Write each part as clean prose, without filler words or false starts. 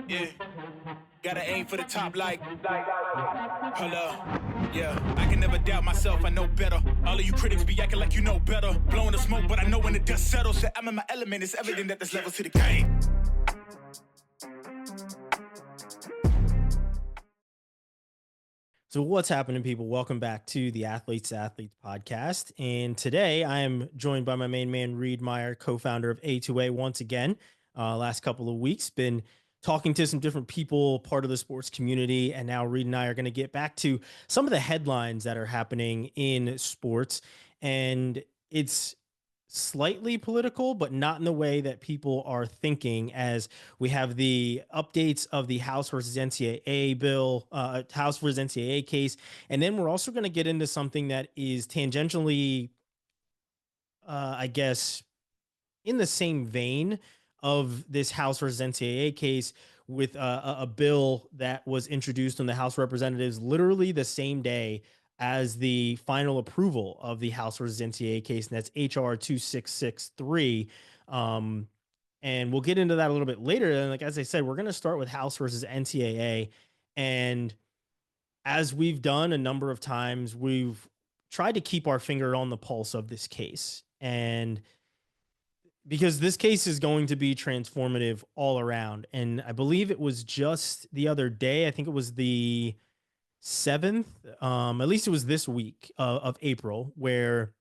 Yeah, gotta aim for the top like, hold up. Yeah, I can never doubt myself, I know better. All of you critics be acting like you know better. Blowing the smoke, but I know when the dust settles that I'm in my element. It's evident that there's levels to the game. So what's happening, people? Welcome back to the Athletes to Athletes podcast. And today I am joined by my main man, Reid Meyer, co-founder of A2A once again. Last couple of weeks, been talking to some different people, part of the sports community. And now Reid and I are going to get back to some of the headlines that are happening in sports. And it's slightly political, but not in the way that people are thinking, as we have the updates of the House versus NCAA bill, House versus NCAA case. And then we're also going to get into something that is tangentially, I guess, in the same vein of this House versus NCAA case, with a bill that was introduced in the House of Representatives literally the same day as the final approval of the House versus NCAA case, and that's HR 2663. And we'll get into that a little bit later. And like as I said, we're going to start with House versus NCAA. And as we've done a number of times, we've tried to keep our finger on the pulse of this case. And because this case is going to be transformative all around. And I believe it was just the other day, I think it was the 7th, at least it was this week of April, where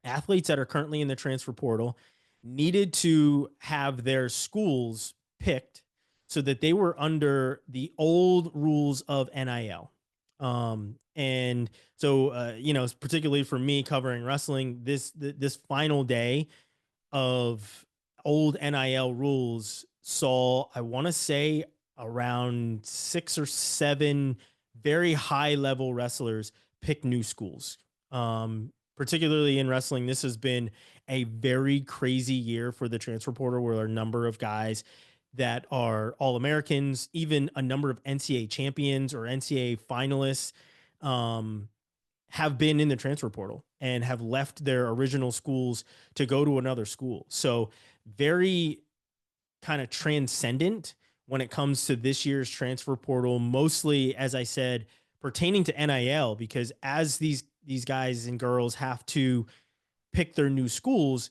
athletes that are currently in the transfer portal needed to have their schools picked so that they were under the old rules of NIL. And so, particularly for me covering wrestling, this final day of old NIL rules saw, I want to say, around 6 or 7 very high level wrestlers pick new schools. Particularly in wrestling, this has been a very crazy year for the transfer portal, where a number of guys that are All Americans, even a number of NCAA champions or NCAA finalists, have been in the transfer portal and have left their original schools to go to another school. So very kind of transcendent when it comes to this year's transfer portal, mostly, as I said, pertaining to NIL, because as these guys and girls have to pick their new schools,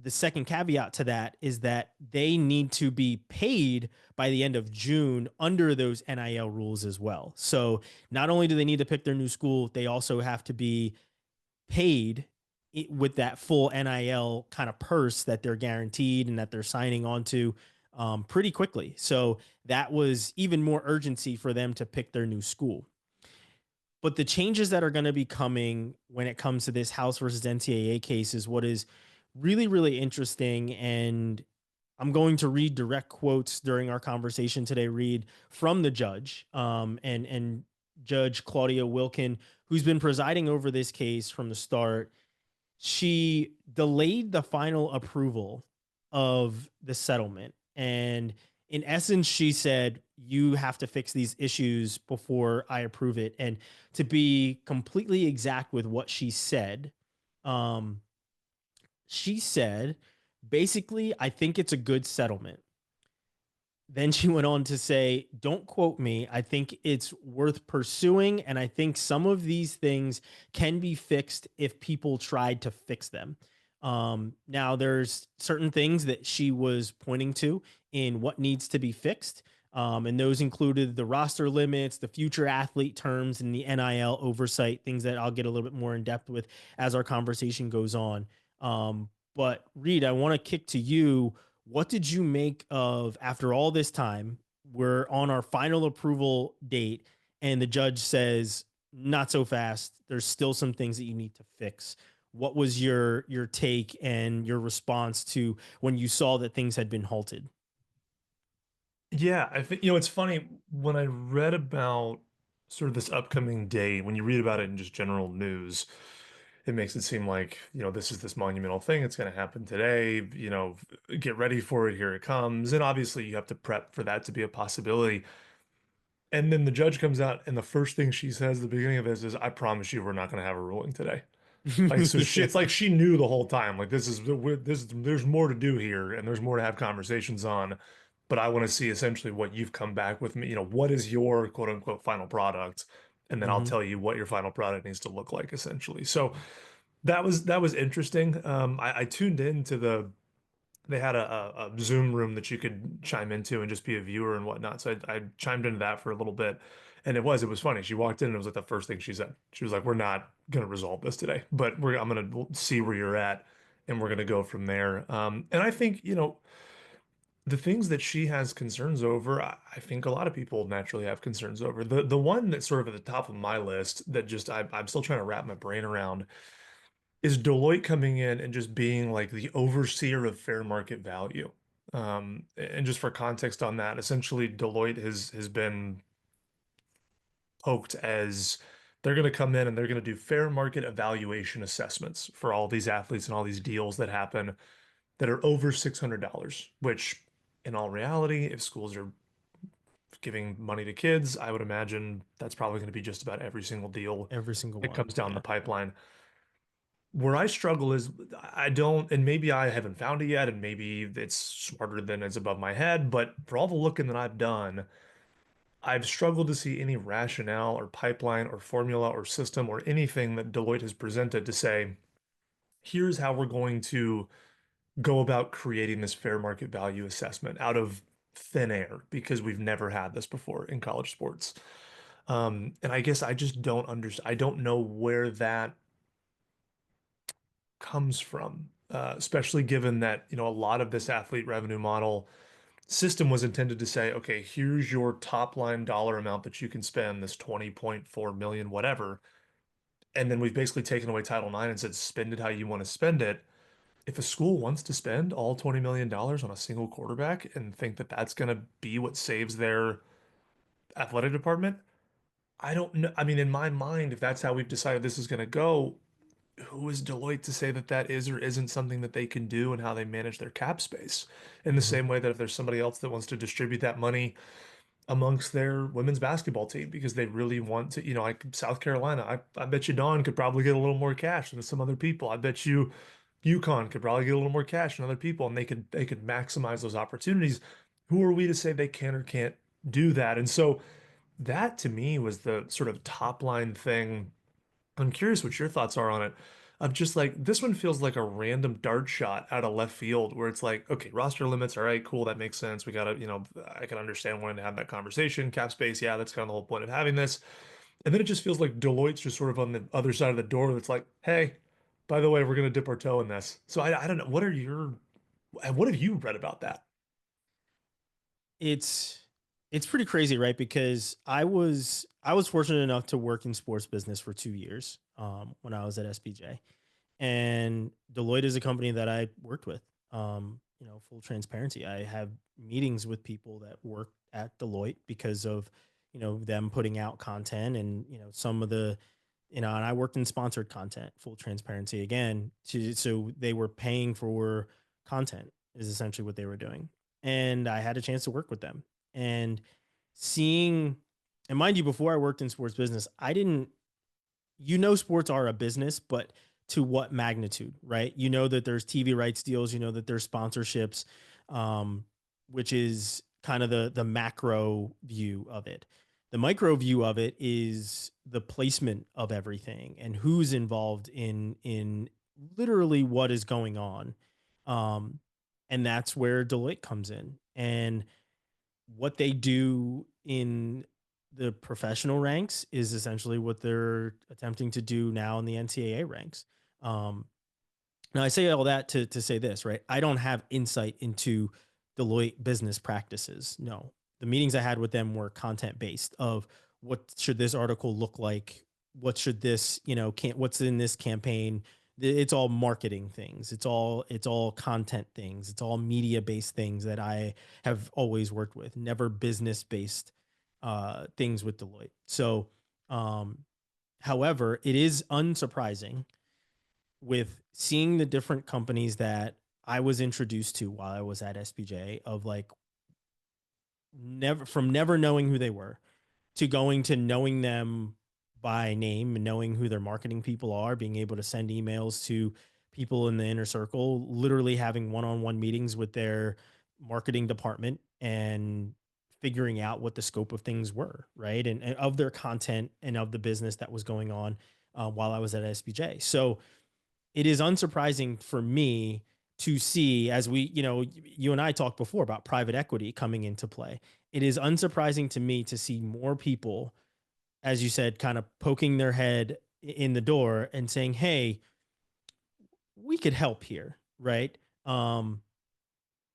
the second caveat to that is that they need to be paid by the end of June under those NIL rules as well. So not only do they need to pick their new school, they also have to be paid with that full NIL kind of purse that they're guaranteed and that they're signing onto pretty quickly. So that was even more urgency for them to pick their new school. But the changes that are going to be coming when it comes to this House versus NCAA case is what is really, really interesting. And I'm going to read direct quotes during our conversation today, Reid, from the judge, and Judge Claudia Wilken, who's been presiding over this case from the start. She delayed the final approval of the settlement. And in essence, she said, you have to fix these issues before I approve it. And to be completely exact with what um, she said, basically, I think it's a good settlement. Then she went on to say, don't quote me. I think it's worth pursuing. And I think some of these things can be fixed if people tried to fix them. Now, there's certain things that she was pointing to in what needs to be fixed. And those included the roster limits, the future athlete terms, and the NIL oversight, things that I'll get a little bit more in depth with as our conversation goes on. But Reid, I want to kick to you. What did you make of, after all this time, we're on our final approval date and the judge says, not so fast. There's still some things that you need to fix. What was your take and your response to when you saw that things had been halted? Yeah, I think, it's funny when I read about sort of this upcoming day, when you read about it in just general news, it makes it seem like, this is this monumental thing. It's going to happen today, get ready for it. Here it comes. And obviously you have to prep for that to be a possibility. And then the judge comes out and the first thing she says at the beginning of this is, I promise you, we're not going to have a ruling today. Like, so she, Yeah. it's like she knew the whole time, like there's more to do here and there's more to have conversations on. But I want to see essentially what you've come back with me. What is your quote unquote final product? And then I'll Hmm. tell you what your final product needs to look like essentially. So that was interesting. I tuned into they had a Zoom room that you could chime into and just be a viewer and whatnot. So I chimed into that for a little bit. And it was funny. She walked in and it was like the first thing she said. She was like, "We're not going to resolve this today, but I'm going to see where you're at and we're going to go from there." And I think, the things that she has concerns over, I think a lot of people naturally have concerns over. The one that's sort of at the top of my list that just I'm still trying to wrap my brain around is Deloitte coming in and just being like the overseer of fair market value. And just for context on that, essentially Deloitte has been poked as they're going to come in and they're going to do fair market evaluation assessments for all these athletes and all these deals that happen that are over $600, which in all reality, if schools are giving money to kids, I would imagine that's probably going to be just about every single deal Every single that one. comes down the Yeah. pipeline. Where I struggle is I don't, and maybe I haven't found it yet, and maybe it's smarter than it's above my head, but for all the looking that I've done, I've struggled to see any rationale or pipeline or formula or system or anything that Deloitte has presented to say, here's how we're going to go about creating this fair market value assessment out of thin air because we've never had this before in college sports. And I guess I just don't understand. I don't know where that comes from, especially given that, a lot of this athlete revenue model system was intended to say, okay, here's your top line dollar amount that you can spend, this 20.4 million, whatever. And then we've basically taken away Title IX and said, spend it how you want to spend it. If a school wants to spend all $20 million on a single quarterback and think that that's going to be what saves their athletic department, I don't know. I mean, in my mind, if that's how we've decided this is going to go, who is Deloitte to say that that is or isn't something that they can do and how they manage their cap space? In the Hmm. same way that if there's somebody else that wants to distribute that money amongst their women's basketball team because they really want to, like South Carolina, I bet you Dawn could probably get a little more cash than some other people. I bet you UConn could probably get a little more cash than other people, and they could maximize those opportunities. Who are we to say they can or can't do that? And so that to me was the sort of top line thing. I'm curious what your thoughts are on it. Of just like this one feels like a random dart shot out of left field where it's like, okay, roster limits, all right, cool, that makes sense. We gotta, I can understand wanting to have that conversation. Cap space, yeah, that's kind of the whole point of having this. And then it just feels like Deloitte's just sort of on the other side of the door that's like, hey, by the way, we're gonna dip our toe in this. So I don't know. What have you read about that? It's it's pretty crazy, right? Because I was fortunate enough to work in sports business for 2 years when I was at SBJ, and Deloitte is a company that I worked with. Full transparency, I have meetings with people that work at Deloitte because of them putting out content and some of the and I worked in sponsored content. Full transparency again, so they were paying for content is essentially what they were doing, and I had a chance to work with them and seeing. And mind you, before I worked in sports business, I didn't sports are a business, but to what magnitude, right? You know that there's TV rights deals, you know that there's sponsorships, um, which is kind of the macro view of it. The micro view of it is the placement of everything and who's involved in literally what is going on. Um, and that's where Deloitte comes in. And what they do in the professional ranks is essentially what they're attempting to do now in the NCAA ranks. Um, Now, I say all that to say this, right? I don't have insight into Deloitte business practices. No, the meetings I had with them were content based of what should this article look like? What should this, what's in this campaign? It's all marketing things. It's all content things. It's all media based things that I have always worked with. Never business based things with Deloitte. So, um, however, it is unsurprising with seeing the different companies that I was introduced to while I was at SBJ of like never knowing who they were to going to knowing them by name and knowing who their marketing people are, being able to send emails to people in the inner circle, literally having one-on-one meetings with their marketing department and figuring out what the scope of things were, right? And of their content and of the business that was going on while I was at SBJ. So it is unsurprising for me to see, as we, you and I talked before about private equity coming into play. It is unsurprising to me to see more people, as you said, kind of poking their head in the door and saying, "Hey, we could help here," right?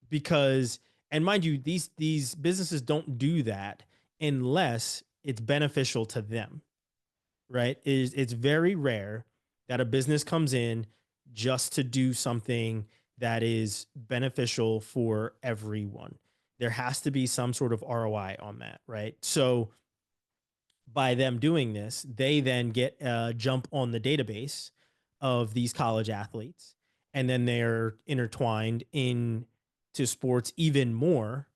Because, and mind you, these businesses don't do that unless it's beneficial to them, right? It's very rare that a business comes in just to do something that is beneficial for everyone. There has to be some sort of ROI on that, right? So by them doing this, they then get a jump on the database of these college athletes, and then they're intertwined into sports even more,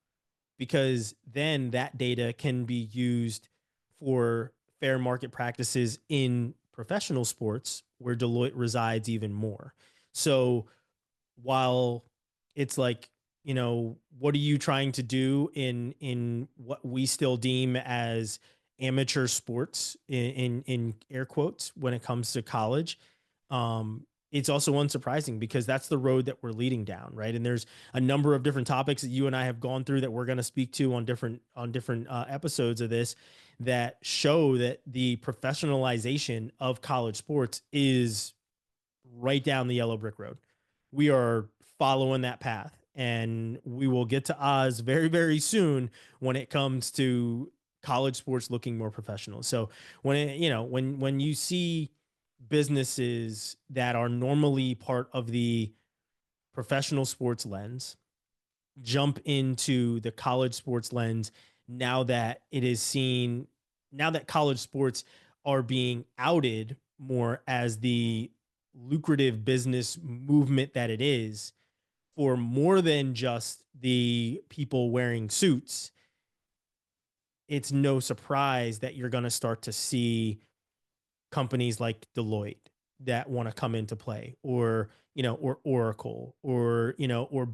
because then that data can be used for fair market practices in professional sports where Deloitte resides even more. So while it's like, what are you trying to do in what we still deem as amateur sports in air quotes when it comes to college, it's also unsurprising because that's the road that we're leading down, right? And there's a number of different topics that you and I have gone through that we're going to speak to on different episodes of this, that show that the professionalization of college sports is right down the yellow brick road. We are following that path, and we will get to Oz very, very soon when it comes to college sports looking more professional. So when you see businesses that are normally part of the professional sports lens jump into the college sports lens, now that it is seen, now that college sports are being outed more as the lucrative business movement that it is, for more than just the people wearing suits, it's no surprise that you're going to start to see companies like Deloitte that want to come into play, or Oracle, or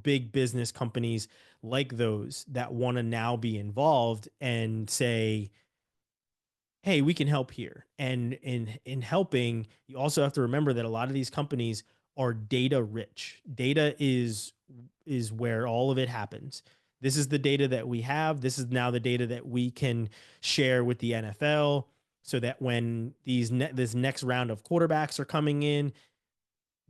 big business companies like those that want to now be involved and say, "Hey, we can help here." And in helping, you also have to remember that a lot of these companies are data rich. Data is where all of it happens. This is the data that we have. This is now the data that we can share with the NFL, so that when this next round of quarterbacks are coming in,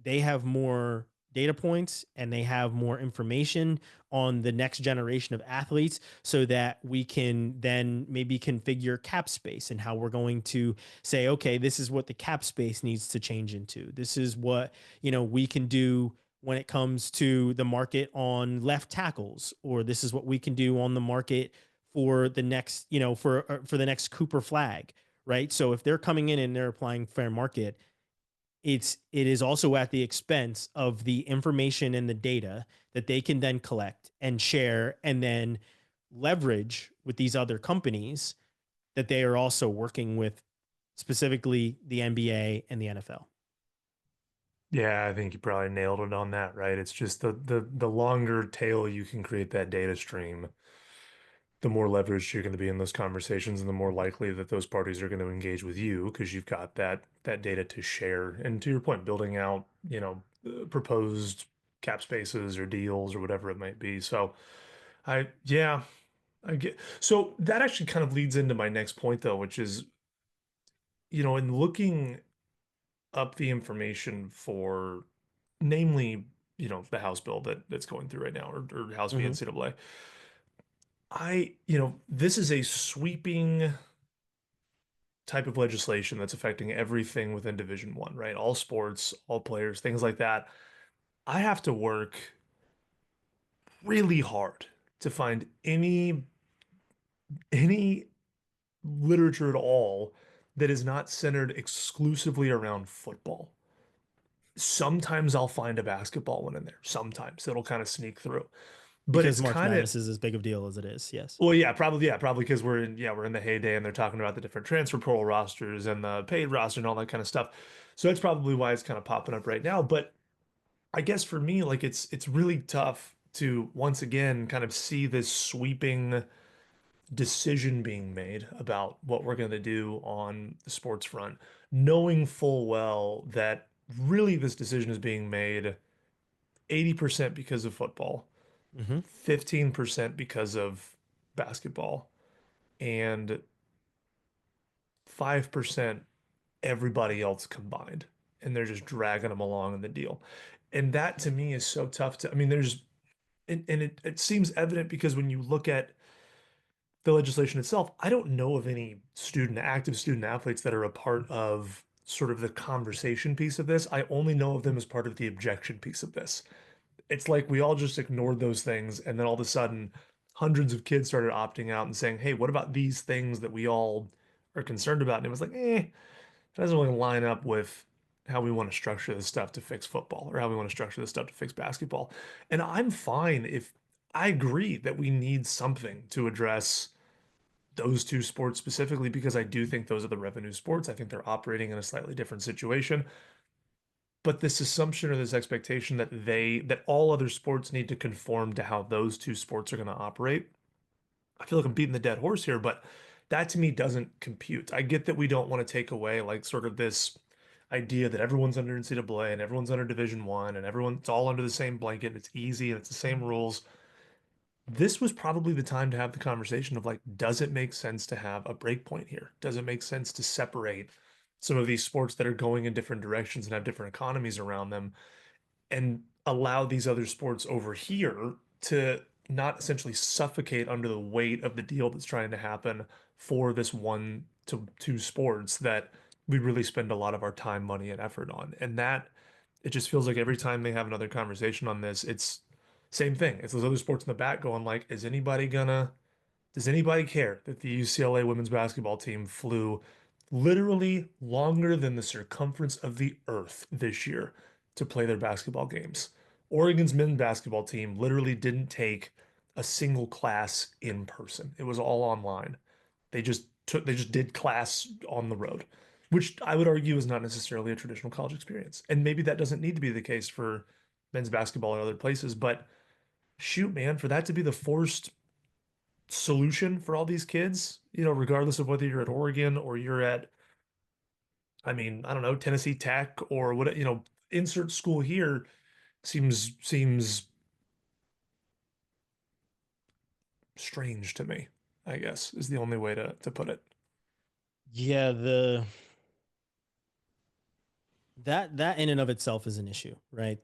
they have more data points and they have more information on the next generation of athletes, so that we can then maybe configure cap space and how we're going to say, okay, this is what the cap space needs to change into. This is what, we can do when it comes to the market on left tackles, or this is what we can do on the market for the next, for the next Cooper Flag, right? So if they're coming in and they're applying fair market, it is also at the expense of the information and the data that they can then collect and share and then leverage with these other companies that they are also working with, specifically the NBA and the NFL. Yeah, I think you probably nailed it on that, right? It's just the longer tail you can create that data stream, the more leveraged you're going to be in those conversations, and the more likely that those parties are going to engage with you because you've got that data to share. And to your point, building out, proposed cap spaces or deals or whatever it might be. So yeah, I get. So that actually kind of leads into my next point though, which is, in looking up the information for, namely, the House bill that's going through right now, or House v. Mm-hmm. NCAA. This is a sweeping type of legislation that's affecting everything within Division One, right? All sports, all players, things like that. I have to work really hard to find any literature at all that is not centered exclusively around football. Sometimes I'll find a basketball one in there. Sometimes it'll kind of sneak through. But because it's March kind of, Madness is as big of a deal as it is. Yes. well, yeah, probably because we're in the heyday and they're talking about the different transfer portal rosters and the paid roster and all that kind of stuff. So that's probably why it's kind of popping up right now. But I guess for me, like it's really tough to once again kind of see this sweeping decision being made about what we're going to do on the sports front, knowing full well that really this decision is being made 80% because of football, Hmm. 15% because of basketball, and 5% everybody else combined. And they're just dragging them along in the deal. And that to me is so tough to, I mean, it seems evident because when you look at the legislation itself, I don't know of any active student athletes that are a part of sort of the conversation piece of this. I only know of them as part of the objection piece of this. It's like we all just ignored those things, and then all of a sudden, hundreds of kids started opting out and saying, "Hey, what about these things that we all are concerned about?" And it was like, it doesn't really line up with how we want to structure this stuff to fix football or how we want to structure this stuff to fix basketball. And I'm fine if I agree that we need something to address those two sports specifically because I do think those are the revenue sports. I think they're operating in a slightly different situation. But this assumption or this expectation that all other sports need to conform to how those two sports are going to operate, I feel like I'm beating the dead horse here, but that to me doesn't compute. I get that we don't want to take away like sort of this idea that everyone's under NCAA and everyone's under Division One and everyone's all under the same blanket. It's easy and it's the same rules. This was probably the time to have the conversation of like, does it make sense to have a break point here? Does it make sense to separate some of these sports that are going in different directions and have different economies around them and allow these other sports over here to not essentially suffocate under the weight of the deal that's trying to happen for this one to two sports that we really spend a lot of our time, money, and effort on. And that it just feels like every time they have another conversation on this, it's same thing. It's those other sports in the back going like, does anybody care that the UCLA women's basketball team flew literally longer than the circumference of the earth this year to play their basketball games? Oregon's men's basketball team literally didn't take a single class in person. It was all online. They just did class on the road, which I would argue is not necessarily a traditional college experience. And maybe that doesn't need to be the case for men's basketball or other places, but shoot, man, for that to be the forced solution for all these kids, regardless of whether you're at Oregon or you're at, I mean, I don't know, Tennessee Tech or what, insert school here seems strange to me, I guess, is the only way to put it. Yeah, that in and of itself is an issue, right?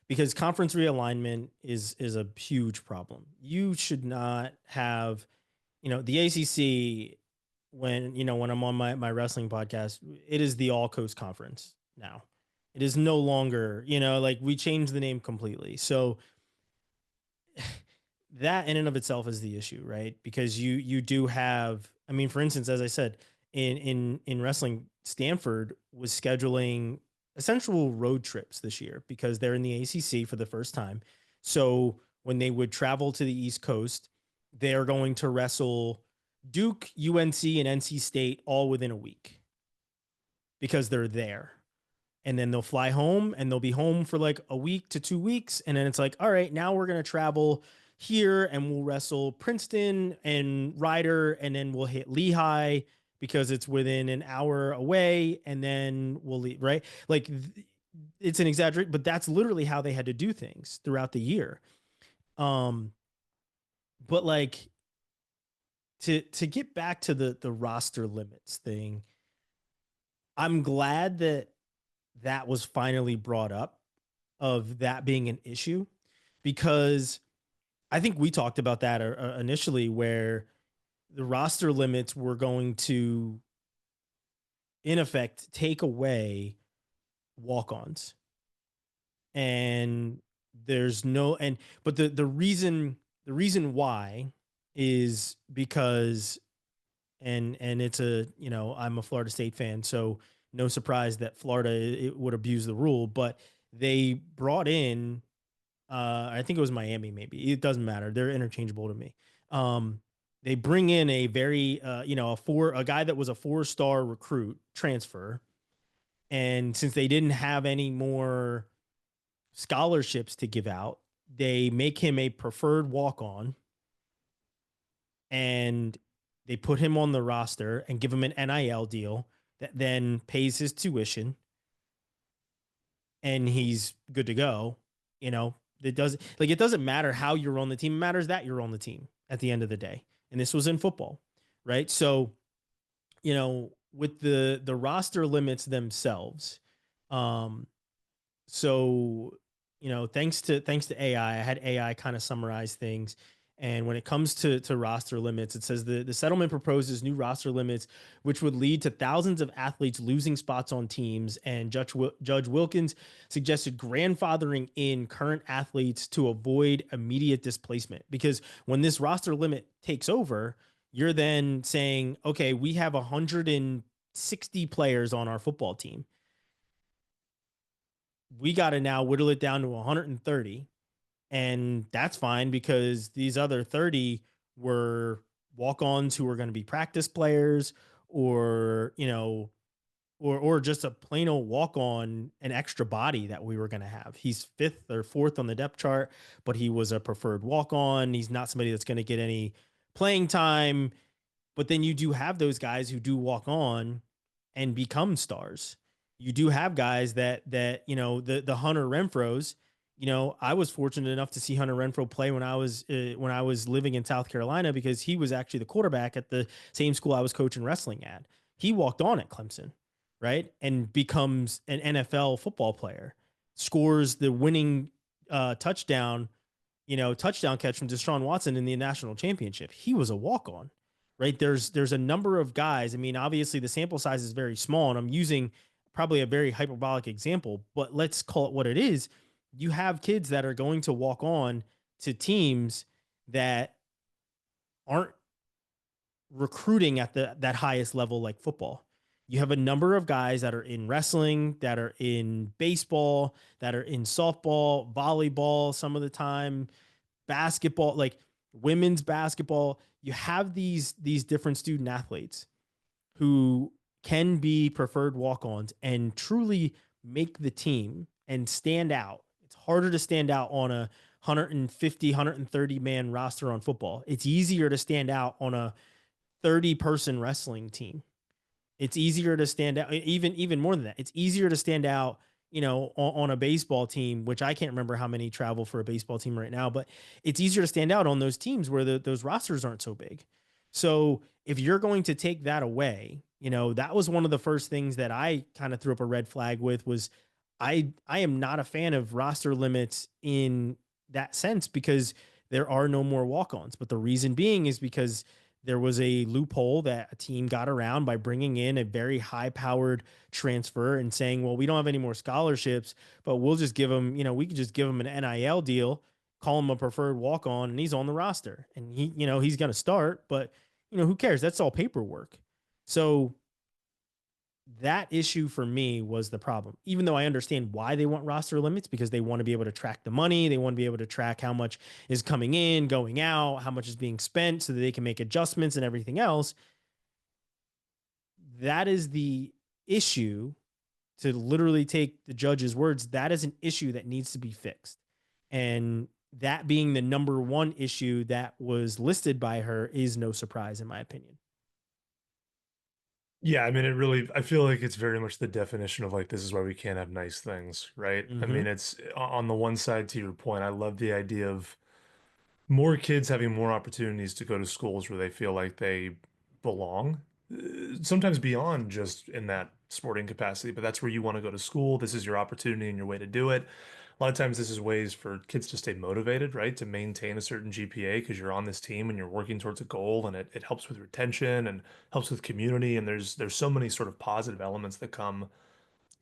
Because conference realignment is a huge problem. You should not have, the ACC when I'm on my wrestling podcast, it is the All Coast Conference now. It is no longer, like we changed the name completely. So that in and of itself is the issue, right? Because you do have, I mean, for instance, as I said, in wrestling, Stanford was scheduling essential road trips this year because they're in the ACC for the first time. So when they would travel to the East Coast, they're going to wrestle Duke, UNC, and NC State all within a week because they're there. And then they'll fly home and they'll be home for like a week to 2 weeks. And then it's like, all right, now we're going to travel here and we'll wrestle Princeton and Rider. And then we'll hit Lehigh because it's within an hour away. And then we'll leave, right? Like it's an exaggeration, but that's literally how they had to do things throughout the year. But like to get back to the roster limits thing, I'm glad that was finally brought up of that being an issue because I think we talked about that initially where the roster limits were going to in effect take away walk-ons and there's no but the reason why is because and it's I'm a Florida State fan, so no surprise that Florida it would abuse the rule, but they brought in I think it was Miami, maybe. It doesn't matter. They're interchangeable to me. Um, they bring in a very, a guy that was a 4-star recruit transfer. And since they didn't have any more scholarships to give out, they make him a preferred walk on and they put him on the roster and give him an NIL deal that then pays his tuition and he's good to go. You know, it doesn't matter how you're on the team. It matters that you're on the team at the end of the day. And this was in football, right? So, with the roster limits themselves, um, so thanks to AI, I had AI kind of summarize things. And when it comes to roster limits, it says the settlement proposes new roster limits, which would lead to thousands of athletes losing spots on teams. And Judge Wilkins suggested grandfathering in current athletes to avoid immediate displacement. Because when this roster limit takes over, you're then saying, okay, we have 160 players on our football team. We got to now whittle it down to 130. And that's fine because these other 30 were walk-ons who were going to be practice players or, or just a plain old walk-on, an extra body that we were going to have. He's 5th or 4th on the depth chart, but he was a preferred walk-on. He's not somebody that's going to get any playing time. But then you do have those guys who do walk on and become stars. You do have guys the Hunter Renfros. I was fortunate enough to see Hunter Renfro play when I was living in South Carolina because he was actually the quarterback at the same school I was coaching wrestling at. He walked on at Clemson, right, and becomes an NFL football player, scores the winning touchdown catch from Deshaun Watson in the national championship. He was a walk on, right? There's a number of guys. I mean, obviously the sample size is very small, and I'm using probably a very hyperbolic example, but let's call it what it is. You have kids that are going to walk on to teams that aren't recruiting at that highest level like football. You have a number of guys that are in wrestling, that are in baseball, that are in softball, volleyball some of the time, basketball, like women's basketball. You have these different student athletes who can be preferred walk-ons and truly make the team and stand out. It's harder to stand out on a 150, 130 man roster on football. It's easier to stand out on a 30 person wrestling team. It's easier to stand out, even more than that. It's easier to stand out, on a baseball team, which I can't remember how many travel for a baseball team right now, but it's easier to stand out on those teams where those rosters aren't so big. So if you're going to take that away, that was one of the first things that I kind of threw up a red flag with was I am not a fan of roster limits in that sense because there are no more walk-ons. But the reason being is because there was a loophole that a team got around by bringing in a very high-powered transfer and saying, well, we don't have any more scholarships, but we'll just give him, we could just give him an NIL deal, call him a preferred walk-on, and he's on the roster. And he's going to start, but, who cares? That's all paperwork. So that issue for me was the problem, even though I understand why they want roster limits because they want to be able to track the money. They want to be able to track how much is coming in, going out, how much is being spent so that they can make adjustments and everything else. That is the issue, to literally take the judge's words. That is an issue that needs to be fixed. And that being the number one issue that was listed by her is no surprise, in my opinion. Yeah, I mean, I feel like it's very much the definition of like, this is why we can't have nice things, right? I Mm-hmm. mean, it's on the one side, to your point, I love the idea of more kids having more opportunities to go to schools where they feel like they belong, sometimes beyond just in that sporting capacity, but that's where you want to go to school. This is your opportunity and your way to do it. A lot of times, this is ways for kids to stay motivated, right? To maintain a certain GPA because you're on this team and you're working towards a goal, and it helps with retention and helps with community. And there's so many sort of positive elements that come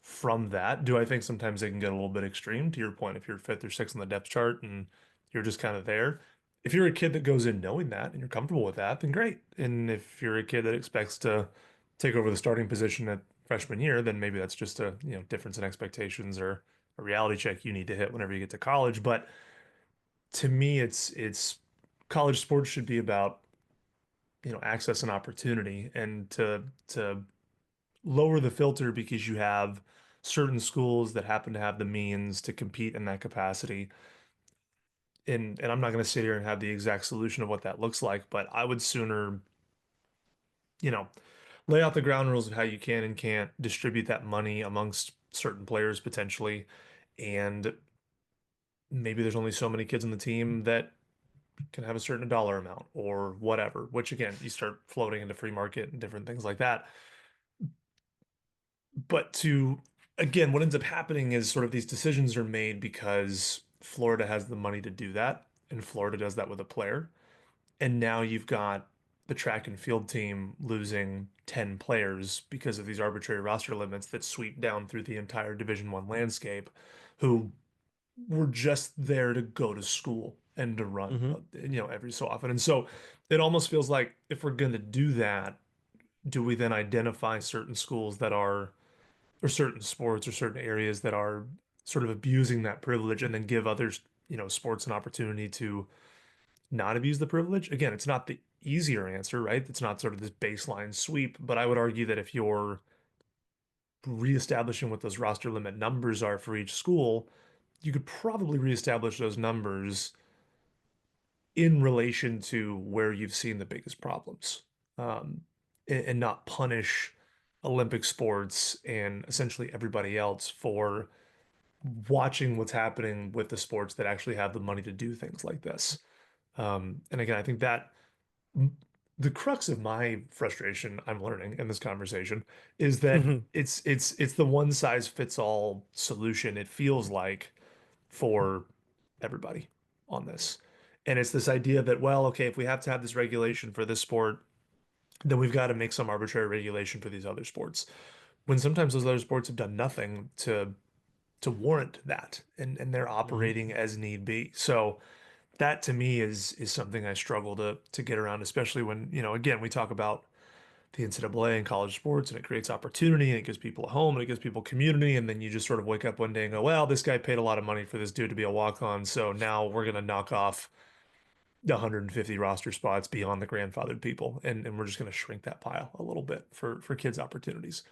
from that. Do I think sometimes they can get a little bit extreme? To your point, if you're 5th or 6th on the depth chart and you're just kind of there. If you're a kid that goes in knowing that and you're comfortable with that, then great. And if you're a kid that expects to take over the starting position at freshman year, then maybe that's just a difference in expectations or a reality check you need to hit whenever you get to college. But to me, it's college sports should be about, access and opportunity, and to lower the filter because you have certain schools that happen to have the means to compete in that capacity. And I'm not going to sit here and have the exact solution of what that looks like, but I would sooner, you know, lay out the ground rules of how you can and can't distribute that money amongst certain players potentially. And maybe there's only so many kids on the team that can have a certain dollar amount or whatever, which again, you start floating into free market and different things like that. But again, what ends up happening is sort of these decisions are made because Florida has the money to do that, and Florida does that with a player. And now you've got the track and field team losing 10 players because of these arbitrary roster limits that sweep down through the entire Division One landscape, who were just there to go to school and to run, Mm-hmm. every so often. And so it almost feels like if we're going to do that, do we then identify certain schools that are, or certain sports or certain areas that are sort of abusing that privilege, and then give others, sports an opportunity to not abuse the privilege? Again, it's not the easier answer, right? It's not sort of this baseline sweep, but I would argue that if you're reestablishing what those roster limit numbers are for each school, you could probably reestablish those numbers in relation to where you've seen the biggest problems, and not punish Olympic sports and essentially everybody else for watching what's happening with the sports that actually have the money to do things like this. And again, I think that the crux of my frustration I'm learning in this conversation is that it's the one size fits all solution, it feels like, for everybody on this. And it's this idea that, well, okay, if we have to have this regulation for this sport, then we've got to make some arbitrary regulation for these other sports. When sometimes those other sports have done nothing to warrant that, and they're Mm-hmm. operating as need be. So that to me is something I struggle to get around, especially when, again, we talk about the NCAA and college sports, and it creates opportunity, and it gives people a home, and it gives people community, and then you just sort of wake up one day and go, well, this guy paid a lot of money for this dude to be a walk-on, so now we're going to knock off the 150 roster spots beyond the grandfathered people, and we're just going to shrink that pile a little bit for kids' opportunities.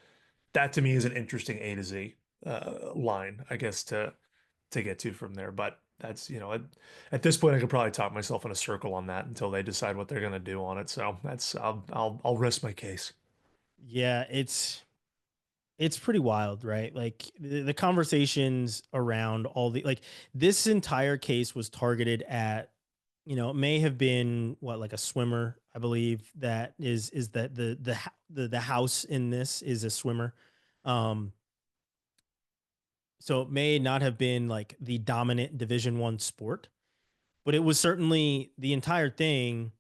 That to me is an interesting A to Z line, I guess, to get to from there. But that's, at this point, I could probably talk myself in a circle on that until they decide what they're going to do on it. So I'll rest my case. Yeah, it's pretty wild, right? Like the conversations around all the like this entire case was targeted at, it may have been what, like a swimmer, I believe that is that the house in this is a swimmer. Um, so it may not have been like the dominant Division One sport, but it was certainly the entire thing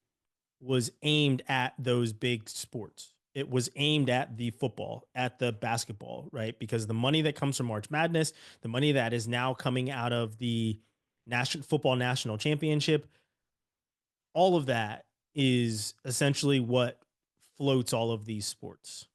was aimed at those big sports. It was aimed at the football, at the basketball, right? Because the money that comes from March Madness, the money that is now coming out of the national championship, all of that is essentially what floats all of these sports.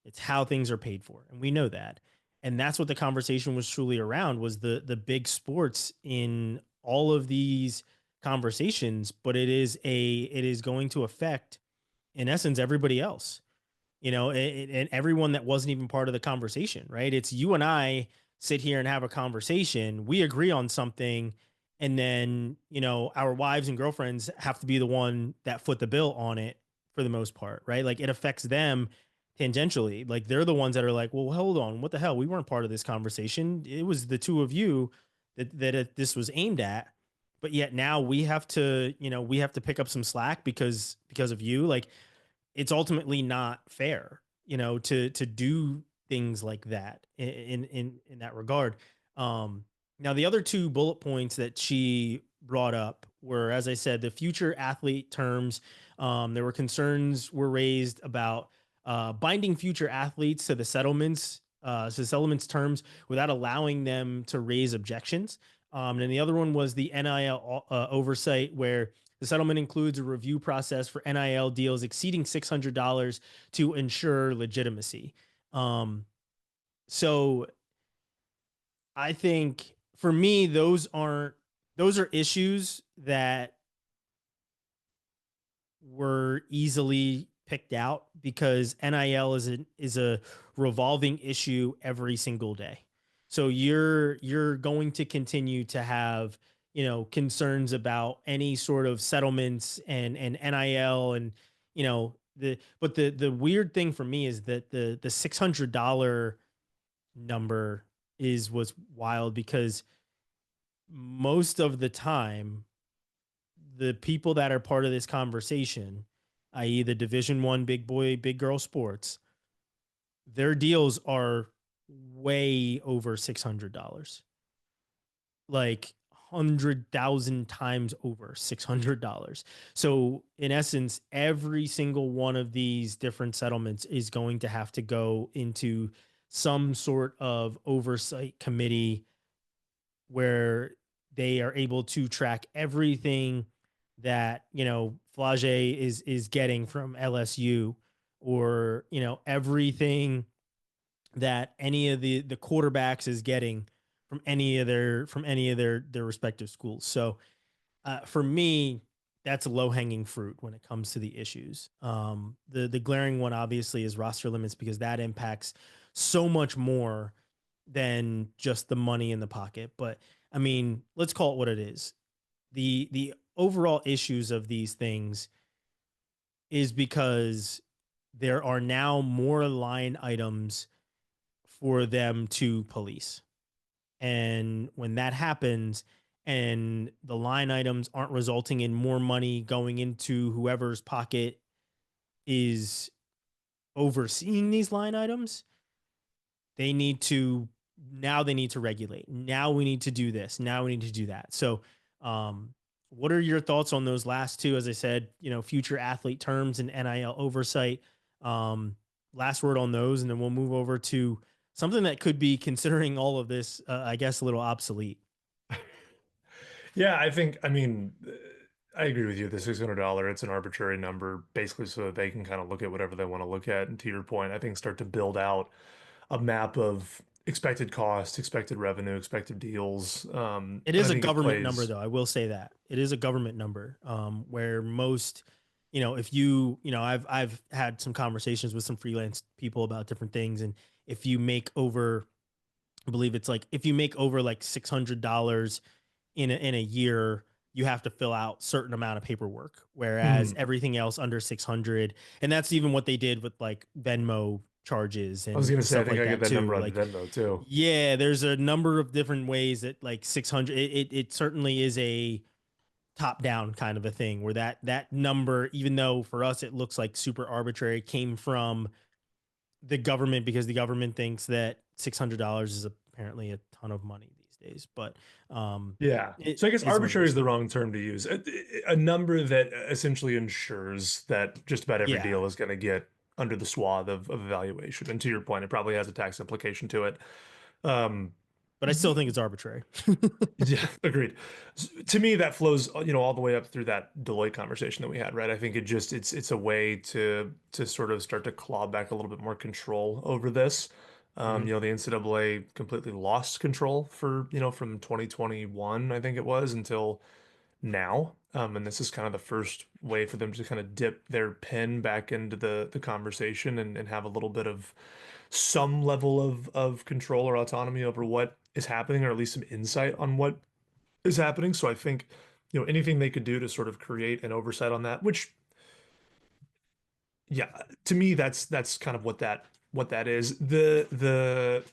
It's how things are paid for, and we know that. And that's what the conversation was truly around, was the big sports in all of these conversations, but it is going to affect, in essence, everybody else, and everyone that wasn't even part of the conversation, right? It's you and I sit here and have a conversation, we agree on something, and then, our wives and girlfriends have to be the one that foot the bill on it for the most part, right? Like it affects them tangentially. Like they're the ones that are like, well, hold on, what the hell? We weren't part of this conversation. It was the two of you this was aimed at. But yet now we have to pick up some slack because of you. Like it's ultimately not fair, to do things like that in that regard. Now the other two bullet points that she brought up were, as I said, the future athlete terms. There were concerns were raised about binding future athletes to the settlements terms without allowing them to raise objections. And the other one was the NIL oversight, where the settlement includes a review process for NIL deals exceeding $600 to ensure legitimacy. Um, so I think for me, those aren't those are issues that were easily picked out because NIL is a revolving issue every single day. So you're going to continue to have, concerns about any sort of settlements and NIL and, the weird thing for me is that the $600 number was wild because most of the time the people that are part of this conversation, i.e., the Division One big boy, big girl sports, their deals are way over $600, like 100,000 times over $600. So in essence, every single one of these different settlements is going to have to go into some sort of oversight committee where they are able to track everything that Flage is getting from LSU, or everything that any of the quarterbacks is getting from any of their respective schools. So for me, that's a low hanging fruit when it comes to the issues. The glaring one obviously is roster limits because that impacts so much more than just the money in the pocket. But I mean, let's call it what it is. The overall issues of these things is because there are now more line items for them to police. And when that happens and the line items aren't resulting in more money going into whoever's pocket is overseeing these line items, they need to they need to regulate. Now we need to do this. Now we need to do that. So, what are your thoughts on those last two? As I said, future athlete terms and NIL oversight. Last word on those, and then we'll move over to something that could be, considering all of this, I guess, a little obsolete. Yeah, I mean, I agree with you. The $600, it's an arbitrary number, basically so that they can kind of look at whatever they want to look at. And to your point, I think start to build out a map of expected cost, expected revenue, expected deals. It And I is a think it government number, plays. though. I will say that it is a government number, where most, if you, I've had some conversations with some freelance people about different things, and if you make over, I believe it's like if you make over like $600 in a year, you have to fill out certain amount of paperwork, whereas Mhm. everything else under 600, and that's even what they did with like Venmo charges I was and, gonna and say, I stuff think like I get that that too. number on Like, Venmo too. yeah, there's a number of different ways that like 600, it certainly is a top down kind of a thing where that number, even though for us it looks like super arbitrary, came from the government because the government thinks that $600 is apparently a ton of money these days. But Yeah. it So I guess is what it arbitrary is is. the wrong term to use. A number that essentially ensures that just about every Yeah, deal is going to get under the swath of evaluation. And to your point, it probably has a tax implication to it. Um, but I still think it's arbitrary. yeah, agreed. To me, that flows, all the way up through that Deloitte conversation that we had, right? I think it's a way to sort of start to claw back a little bit more control over this. Mhm. The NCAA completely lost control for, from 2021, I think it was, until now. And this is kind of the first way for them to kind of dip their pen back into the conversation and have a little bit of some level of control or autonomy over what is happening, or at least some insight on what is happening. So I think, anything they could do to sort of create an oversight on that, which, yeah, to me, that's kind of what that is. The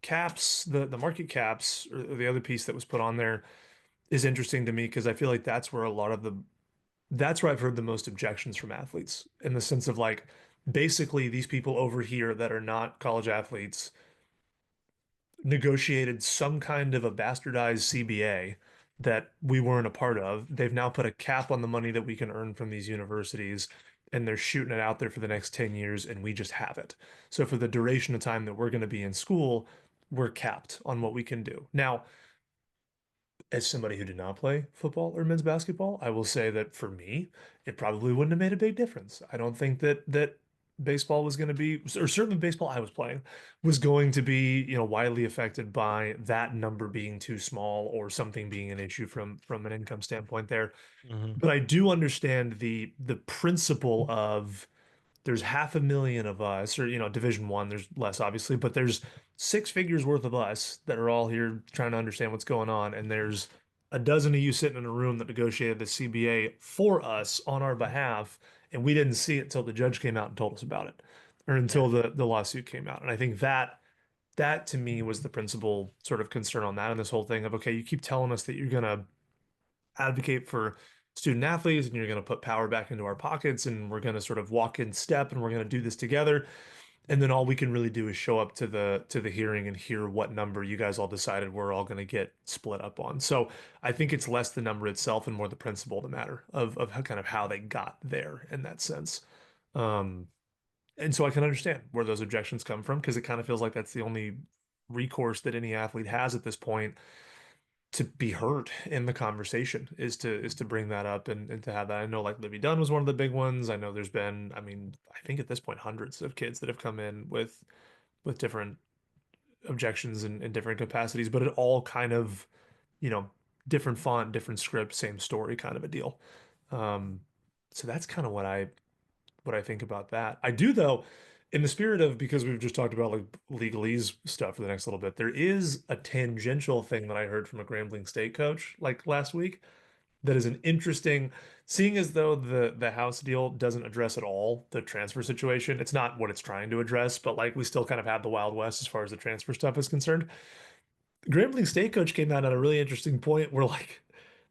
caps, the market caps, or the other piece that was put on there is interesting to me because I feel like that's where I've heard the most objections from athletes, in the sense of like, basically these people over here that are not college athletes negotiated some kind of a bastardized CBA that we weren't a part of. They've now put a cap on the money that we can earn from these universities, and they're shooting it out there for the next 10 years, and we just have it. So for the duration of time that we're going to be in school, we're capped on what we can do. Now, as somebody who did not play football or men's basketball, I will say that for me, it probably wouldn't have made a big difference. I don't think that baseball was going to be, or certainly baseball I was playing was going to be, widely affected by that number being too small or something being an issue from an income standpoint there. Mhm. But I do understand the principle of there's 500,000 of us, or Division One, there's less obviously, but there's six figures worth of us that are all here trying to understand what's going on, and there's a dozen of you sitting in a room that negotiated the CBA for us on our behalf, and we didn't see it until the judge came out and told us about it, or Yeah. until the lawsuit came out. And I think that to me was the principal sort of concern on that and this whole thing of, okay, you keep telling us that you're gonna advocate for student athletes and you're going to put power back into our pockets and we're going to sort of walk in step and we're going to do this together, and then all we can really do is show up to the hearing and hear what number you guys all decided we're all going to get split up on. So I think it's less the number itself and more the principle of the matter of kind of how they got there in that sense. um and so I can understand where those objections come from, because it kind of feels like that's the only recourse that any athlete has at this point to be heard in the conversation, is to bring that up and to have that. I know like Libby Dunn was one of the big ones. I know there's been, I mean, I think at this point hundreds of kids that have come in with different objections and different capacities, but it all kind of, you know, different font, different script, same story kind of a deal. Um, so that's kind of what I think about that. I do though, in the spirit of, because we've just talked about like legalese stuff for the next little bit, there is a tangential thing that I heard from a Grambling State coach like last week that is an interesting, seeing as though the House deal doesn't address at all the transfer situation. It's not what it's trying to address, but like we still kind of have the Wild West as far as the transfer stuff is concerned. Grambling State coach came out at a really interesting point where like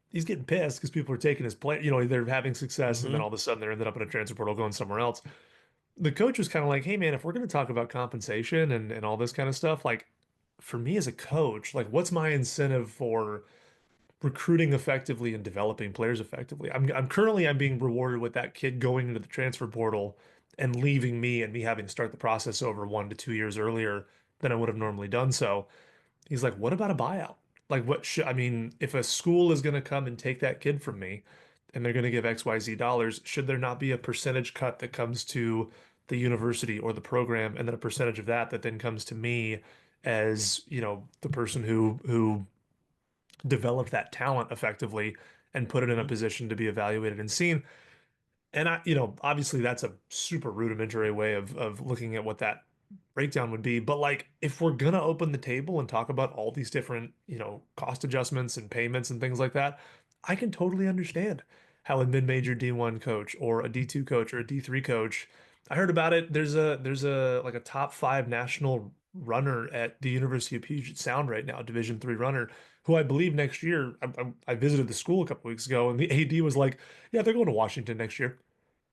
he's getting pissed because people are taking his play, they're having success and then Mhm. all of a sudden they're ended up in a transfer portal going somewhere else. The coach was kind of like, hey man, if we're going to talk about compensation and all this kind of stuff, like for me as a coach, like what's my incentive for recruiting effectively and developing players effectively? I'm being rewarded with that kid going into the transfer portal and leaving me and me having to start the process over 1 to 2 years earlier than I would have normally done so. He's like, what about a buyout? Like, what should, I mean, if a school is going to come and take that kid from me and they're going to give XYZ dollars, should there not be a percentage cut that comes to the university or the program, and then a percentage of that that then comes to me as, the person who developed that talent effectively and put it in a Mhm. position to be evaluated and seen? And obviously that's a super rudimentary way of looking at what that breakdown would be. But like, if we're gonna open the table and talk about all these different, cost adjustments and payments and things like that, I can totally understand how a mid-major D1 coach or a D2 coach or a D3 coach. I heard about it. There's a like a top five national runner at the University of Puget Sound right now, Division 3 runner, who I believe next year. I visited the school a couple weeks ago, and the AD was like, "Yeah, they're going to Washington next year."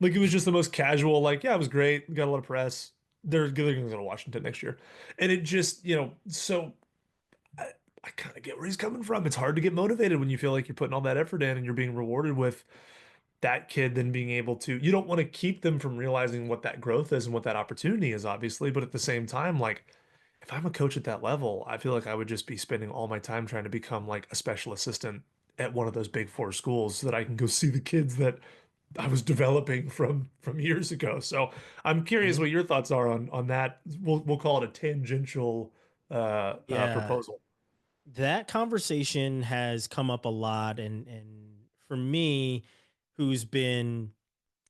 Like it was just the most casual, like, yeah, it was great. Got a lot of press. They're going to go to Washington next year. And it just, so I, I kind of get where he's coming from. It's hard to get motivated when you feel like you're putting all that effort in and you're being rewarded with that kid then being able to, you don't want to keep them from realizing what that growth is and what that opportunity is, obviously. But at the same time, like, if I'm a coach at that level, I feel like I would just be spending all my time trying to become like a special assistant at one of those big four schools so that I can go see the kids that I was developing from years ago. So I'm curious Mhm. what your thoughts are on that. We'll call it a tangential Yeah. proposal. That conversation has come up a lot, and for me, who's been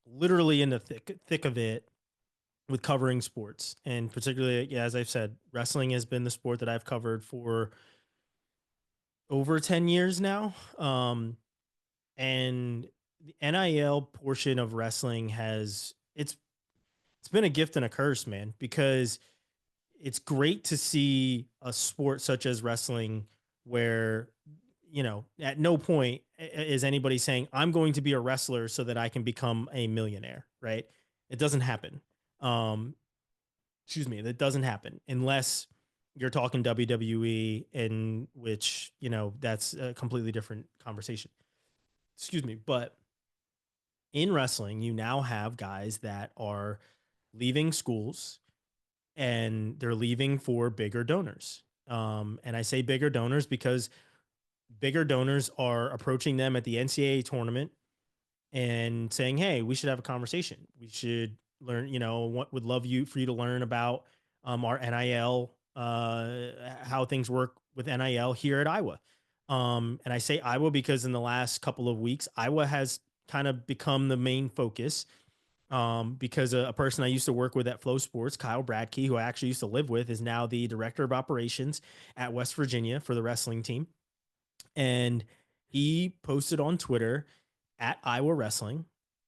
literally in the thick of it with covering sports, and particularly, yeah, as I've said, wrestling has been the sport that I've covered for over 10 years now. And the NIL portion of wrestling it's been a gift and a curse, man, because it's great to see a sport such as wrestling where, at no point is anybody saying I'm going to be a wrestler so that I can become a millionaire, right? It doesn't happen. um Excuse me, that doesn't happen unless you're talking WWE, in which, that's a completely different conversation. Excuse me. But in wrestling, you now have guys that are leaving schools and they're leaving for bigger donors. And I say bigger donors because bigger donors are approaching them at the NCAA tournament and saying, "Hey, we should have a conversation. We should learn, would love for you to learn about our NIL, how things work with NIL here at Iowa. And I say Iowa because in the last couple of weeks, Iowa has kind of become the main focus, because a person I used to work with at Flow Sports, Kyle Bradkey, who I actually used to live with, is now the director of operations at West Virginia for the wrestling team. And he posted on Twitter at Iowa Wrestling,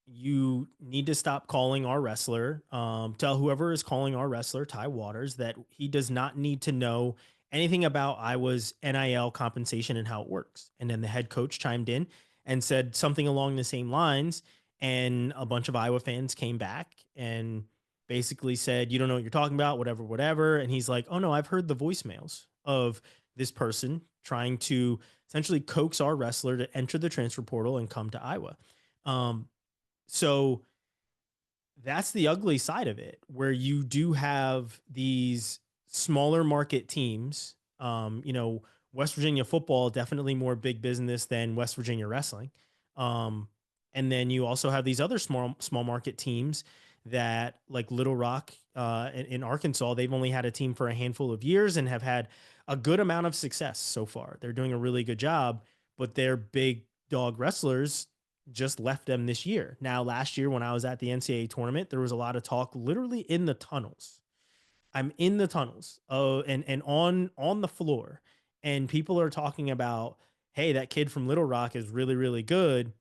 you need to stop calling our wrestler, tell whoever is calling our wrestler, Ty Waters, that he does not need to know anything about Iowa's NIL compensation and how it works. And then the head coach chimed in and said something along the same lines. And a bunch of Iowa fans came back and basically said, you don't know what you're talking about, whatever, whatever. And he's like, oh no, I've heard the voicemails of this person trying to essentially coax our wrestler to enter the transfer portal and come to Iowa. So that's the ugly side of it, where you do have these smaller market teams. West Virginia football, definitely more big business than West Virginia wrestling. And then you also have these other small market teams that, like Little Rock in Arkansas, they've only had a team for a handful of years and have had a good amount of success so far. They're doing a really good job, but their big dog wrestlers just left them this year. Now, last year when I was at the NCAA tournament, there was a lot of talk literally in the tunnels. I'm in the tunnels, and on the floor, and people are talking about, hey, that kid from Little Rock is really, really good.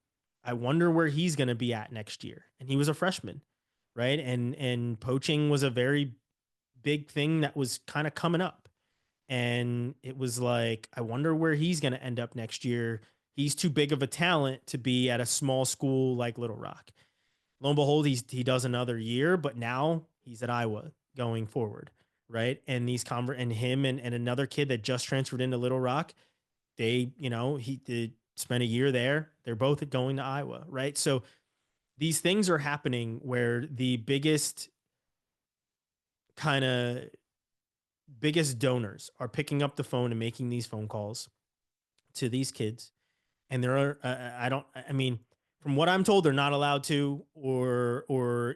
I wonder where he's going to be at next year. And he was a freshman, right? And poaching was a very big thing that was kind of coming up. And it was like, I wonder where he's going to end up next year. He's too big of a talent to be at a small school like Little Rock. Lo and behold, he does another year, but now he's at Iowa going forward, right? And and him and another kid that just transferred into Little Rock, they spent a year there. They're both going to Iowa, right? So these things are happening where the biggest donors are picking up the phone and making these phone calls to these kids. And there are, from what I'm told, they're not allowed to, or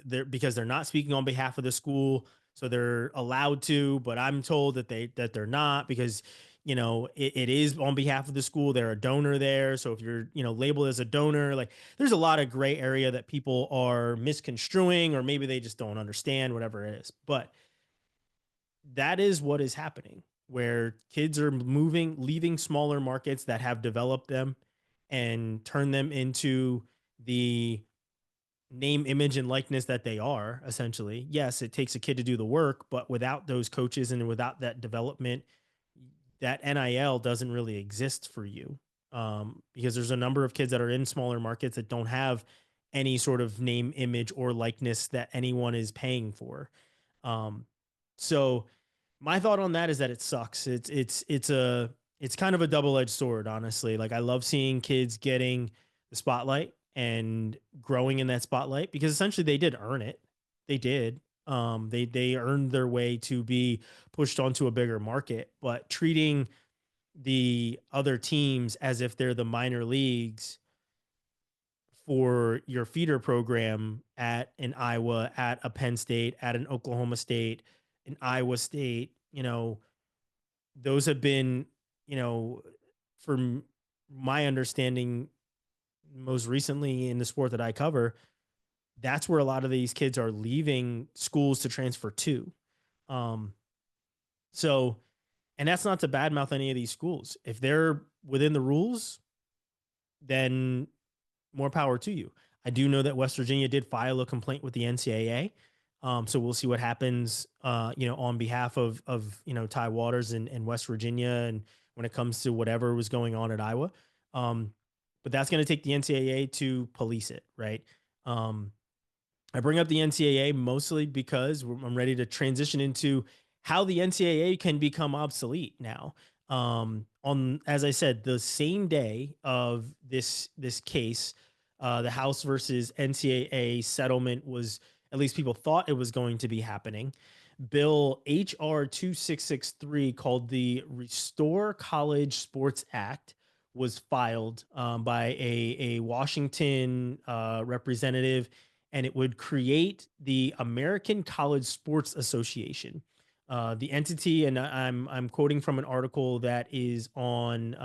they're, because they're not speaking on behalf of the school, so they're allowed to. But I'm told that they're not, because it is on behalf of the school. They're a donor there, so if you're labeled as a donor, like, there's a lot of gray area that people are misconstruing, or maybe they just don't understand, whatever it is. But that is what is happening, where kids are leaving smaller markets that have developed them and turn them into the name, image, and likeness that they are, essentially. Yes, it takes a kid to do the work, but without those coaches and without that development, that NIL doesn't really exist for you. Because there's a number of kids that are in smaller markets that don't have any sort of name, image, or likeness that anyone is paying for. So my thought on that is that it sucks. It's kind of a double-edged sword, honestly. Like, I love seeing kids getting the spotlight and growing in that spotlight, because essentially they did earn it. They did. They earned their way to be pushed onto a bigger market, but treating the other teams as if they're the minor leagues for your feeder program at an Iowa, at a Penn State, at an Oklahoma State, an Iowa State, those have been, from my understanding, most recently in the sport that I cover, that's where a lot of these kids are leaving schools to transfer to. So, and that's not to badmouth any of these schools. If they're within the rules, then more power to you. I do know that West Virginia did file a complaint with the NCAA. So we'll see what happens, on behalf of Ty Waters and West Virginia, and when it comes to whatever was going on at Iowa. But that's going to take the NCAA to police it, right? I bring up the NCAA mostly because I'm ready to transition into how the NCAA can become obsolete now. As I said, the same day of this case, the House versus NCAA settlement was, at least people thought it was going to be happening. Bill HR 2663, called the Restore College Sports Act, was filed by a Washington representative and it would create the American College Sports Association. The entity, and I'm quoting from an article that is on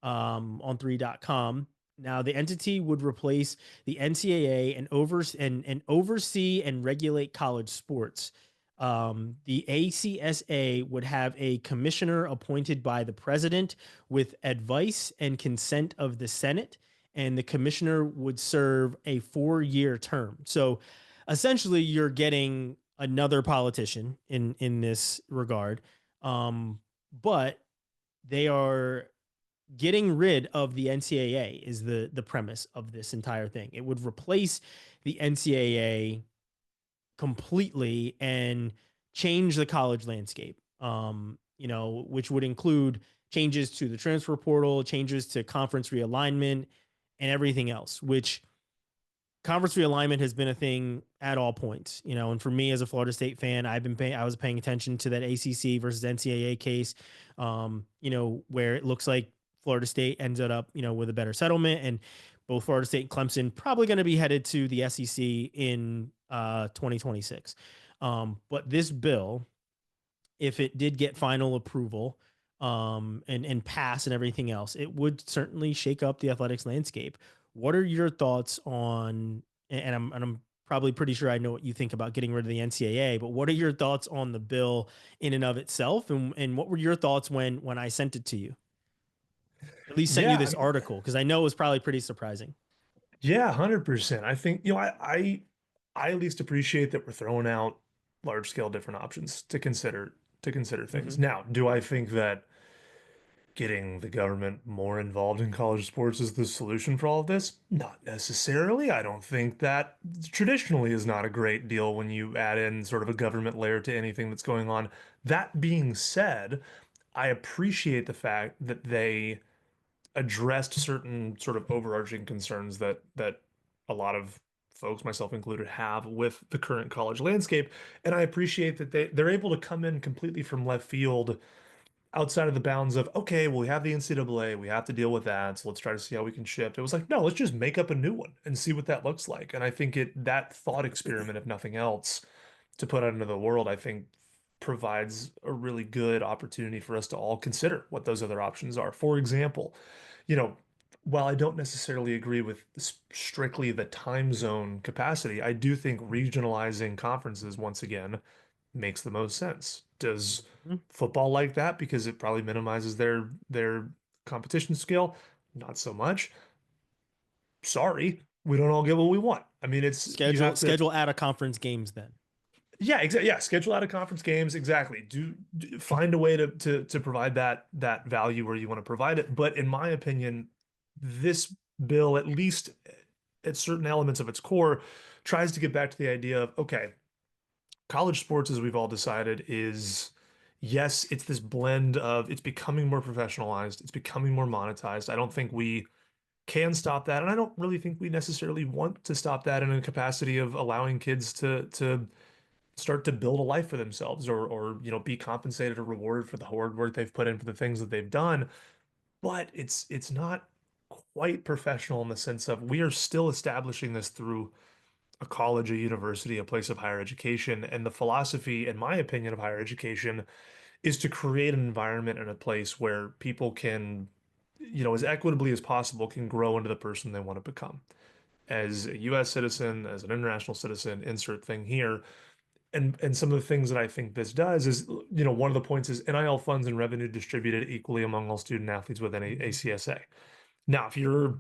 3.com. Now, the entity would replace the NCAA and oversee and regulate college sports. The ACSA would have a commissioner appointed by the president with advice and consent of the Senate, and the commissioner would serve a 4-year term. So essentially, you're getting another politician in this regard, but they are getting rid of the NCAA is the premise of this entire thing. It would replace the NCAA completely and change the college landscape. Which would include changes to the transfer portal, changes to conference realignment, and everything else, which conference realignment has been a thing at all points, and for me as a Florida State fan, I was paying attention to that ACC versus NCAA case, where it looks like Florida State ended up, with a better settlement, and both Florida State and Clemson probably going to be headed to the SEC in 2026. But this bill, if it did get final approval, and pass and everything else, it would certainly shake up the athletics landscape. What are your thoughts on? And I'm probably pretty sure I know what you think about getting rid of the NCAA, but what are your thoughts on the bill in and of itself, and what were your thoughts when I sent it to you? At least sent you Yeah, this article because I know it was probably pretty surprising. yeah, 100%. I think, I at least appreciate that we're throwing out large scale different options to consider things. Mm-hmm. Now, do I think that getting the government more involved in college sports is the solution for all of this? Not necessarily. I don't think that traditionally is not a great deal when you add in sort of a government layer to anything that's going on. That being said, I appreciate the fact that they addressed certain sort of overarching concerns that a lot of folks, myself included, have with the current college landscape. And I appreciate that they're able to come in completely from left field outside of the bounds of, okay, well, we have the NCAA, we have to deal with that, so let's try to see how we can shift. It was like, no, let's just make up a new one and see what that looks like. And I think that thought experiment, if nothing else, to put out into the world, I think provides a really good opportunity for us to all consider what those other options are. For example, you know, while I don't necessarily agree with strictly the time zone capacity, I do think regionalizing conferences once again makes the most sense. Does Mm-hmm. football like that because it probably minimizes their competition scale? Not so much. Sorry, we don't all get what we want. I mean, it's you Schedule have to. schedule out of conference games then. Yeah, exactly. Yeah, schedule out of conference games. Exactly. Find a way to provide that value where you want to provide it. But in my opinion, this bill, at least at certain elements of its core, tries to get back to the idea of, okay, college sports, as we've all decided, is yes, it's this blend of it's becoming more professionalized, it's becoming more monetized. I don't think we can stop that, and I don't really think we necessarily want to stop that in a capacity of allowing kids to start to build a life for themselves or be compensated or rewarded for the hard work they've put in for the things that they've done. But it's not quite professional in the sense of we are still establishing this through a college, a university, a place of higher education. And the philosophy, in my opinion, of higher education is to create an environment and a place where people can, as equitably as possible, can grow into the person they want to become. As a US citizen, as an international citizen, insert thing here, and some of the things that I think this does is, one of the points is NIL funds and revenue distributed equally among all student athletes within ACSA. Now, if you're a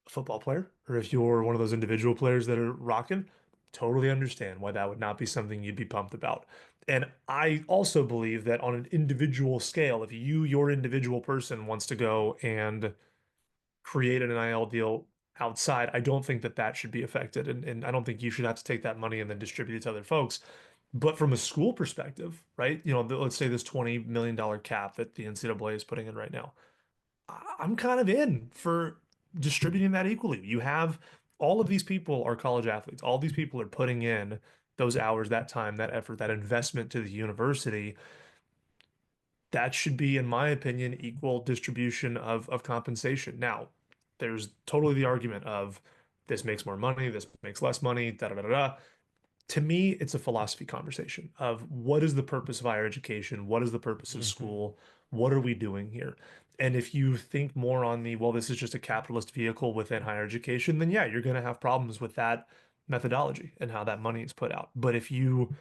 football player or if you're one of those individual players that are rocking, totally understand why that would not be something you'd be pumped about. And I also believe that on an individual scale, if your individual person wants to go and create an NIL deal outside, I don't think that should be affected. And I don't think you should have to take that money and then distribute it to other folks. But from a school perspective, right? Let's say this $20 million cap that the NCAA is putting in right now. I'm kind of in for distributing that equally. You have all of these people are college athletes. All these people are putting in those hours, that time, that effort, that investment to the university. That should be, in my opinion, equal distribution of compensation. Now, there's totally the argument of this makes more money, this makes less money, da da da da. To me, it's a philosophy conversation of what is the purpose of higher education? What is the purpose of Hmm. school? What are we doing here? And if you think more on the, well, this is just a capitalist vehicle within higher education, then yeah, you're going to have problems with that methodology and how that money is put out. But if you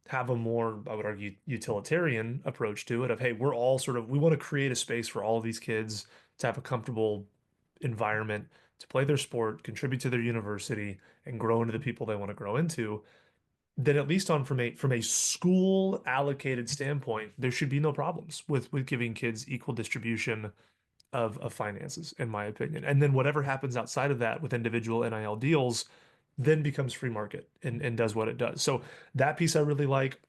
have a more, I would argue, utilitarian approach to it of, hey, we're all sort of, we want to create a space for all of these kids to have a comfortable environment to play their sport, contribute to their university, and grow into the people they want to grow into, then at least on from a school allocated standpoint, there should be no problems with giving kids equal distribution of finances, in my opinion. And then whatever happens outside of that with individual NIL deals then becomes free market and does what it does. So that piece I really like.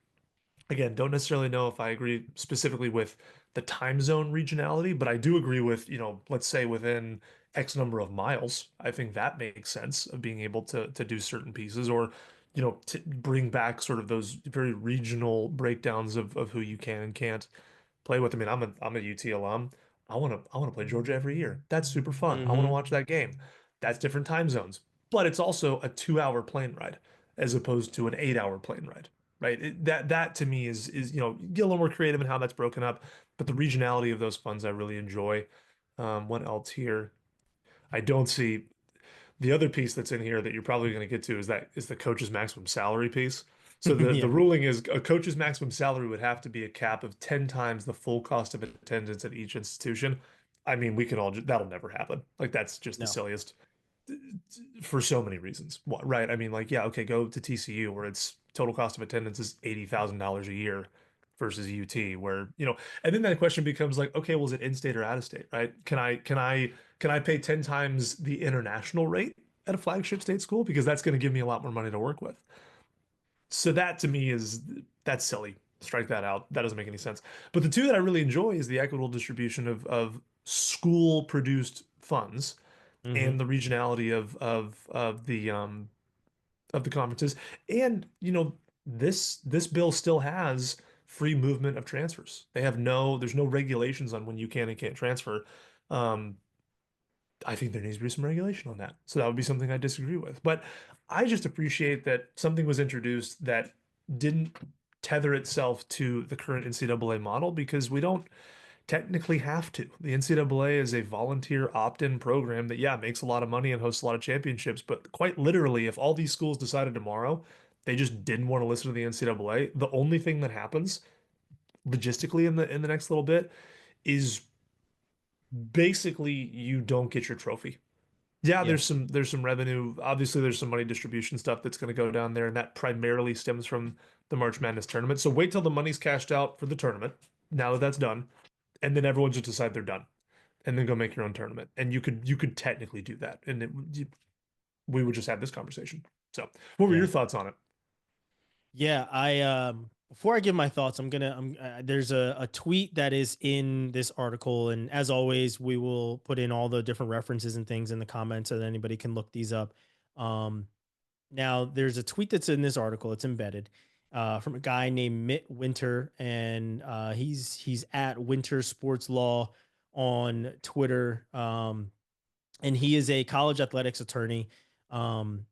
Again, don't necessarily know if I agree specifically with the time zone regionality, but I do agree with, let's say within X number of miles. I think that makes sense of being able to do certain pieces or, to bring back sort of those very regional breakdowns of who you can and can't play with. I mean, I'm a UT alum. I want to play Georgia every year. That's super fun. I want to Hmm. watch that game. That's different time zones, but it's also a 2 hour plane ride as opposed to an 8 hour plane ride, right? That to me is get a little more creative in how that's broken up, but the regionality of those funds I really enjoy. What else here? I don't see the other piece that's in here that you're probably going to get to is the coach's maximum salary piece. So the Yeah, ruling is a coach's maximum salary would have to be a cap of 10 times the full cost of attendance at each institution. I mean, we can all that'll never happen. Like that's just the no. silliest for so many reasons. Right? I mean, like, yeah, okay, go to TCU where its total cost of attendance is $80,000 a year versus UT where, and then that question becomes like, okay, well, is it in-state or out-of-state, right? Can I pay 10 times the international rate at a flagship state school? Because that's going to give me a lot more money to work with. So that to me that's silly. Strike that out. That doesn't make any sense. But the two that I really enjoy is the equitable distribution of school produced funds Hmm. and the regionality of the conferences. And this bill still has free movement of transfers. There's no regulations on when you can and can't transfer. Um, I think there needs to be some regulation on that. So that would be something I disagree with. But I just appreciate that something was introduced that didn't tether itself to the current NCAA model because we don't technically have to. The NCAA is a volunteer opt-in program that, yeah, makes a lot of money and hosts a lot of championships. But quite literally, if all these schools decided tomorrow they just didn't want to listen to the NCAA, the only thing that happens logistically in the next little bit is basically you don't get your trophy. Yeah, Yeah, there's some revenue. Obviously, there's some money distribution stuff that's going to go down there, and that primarily stems from the March Madness tournament. So wait till the money's cashed out for the tournament. Now that that's done, and then everyone just decide they're done, and then go make your own tournament. And you could technically do that, and we would just have this conversation. So, what were your yeah. thoughts on it? Yeah, I before I give my thoughts, I'm there's a tweet that is in this article, and as always, we will put in all the different references and things in the comments so that anybody can look these up. Um, Now there's a tweet that's in this article. It's embedded from a guy named Mitt Winter, and he's at Winter Sports Law on Twitter. And he is a college athletics attorney. Um,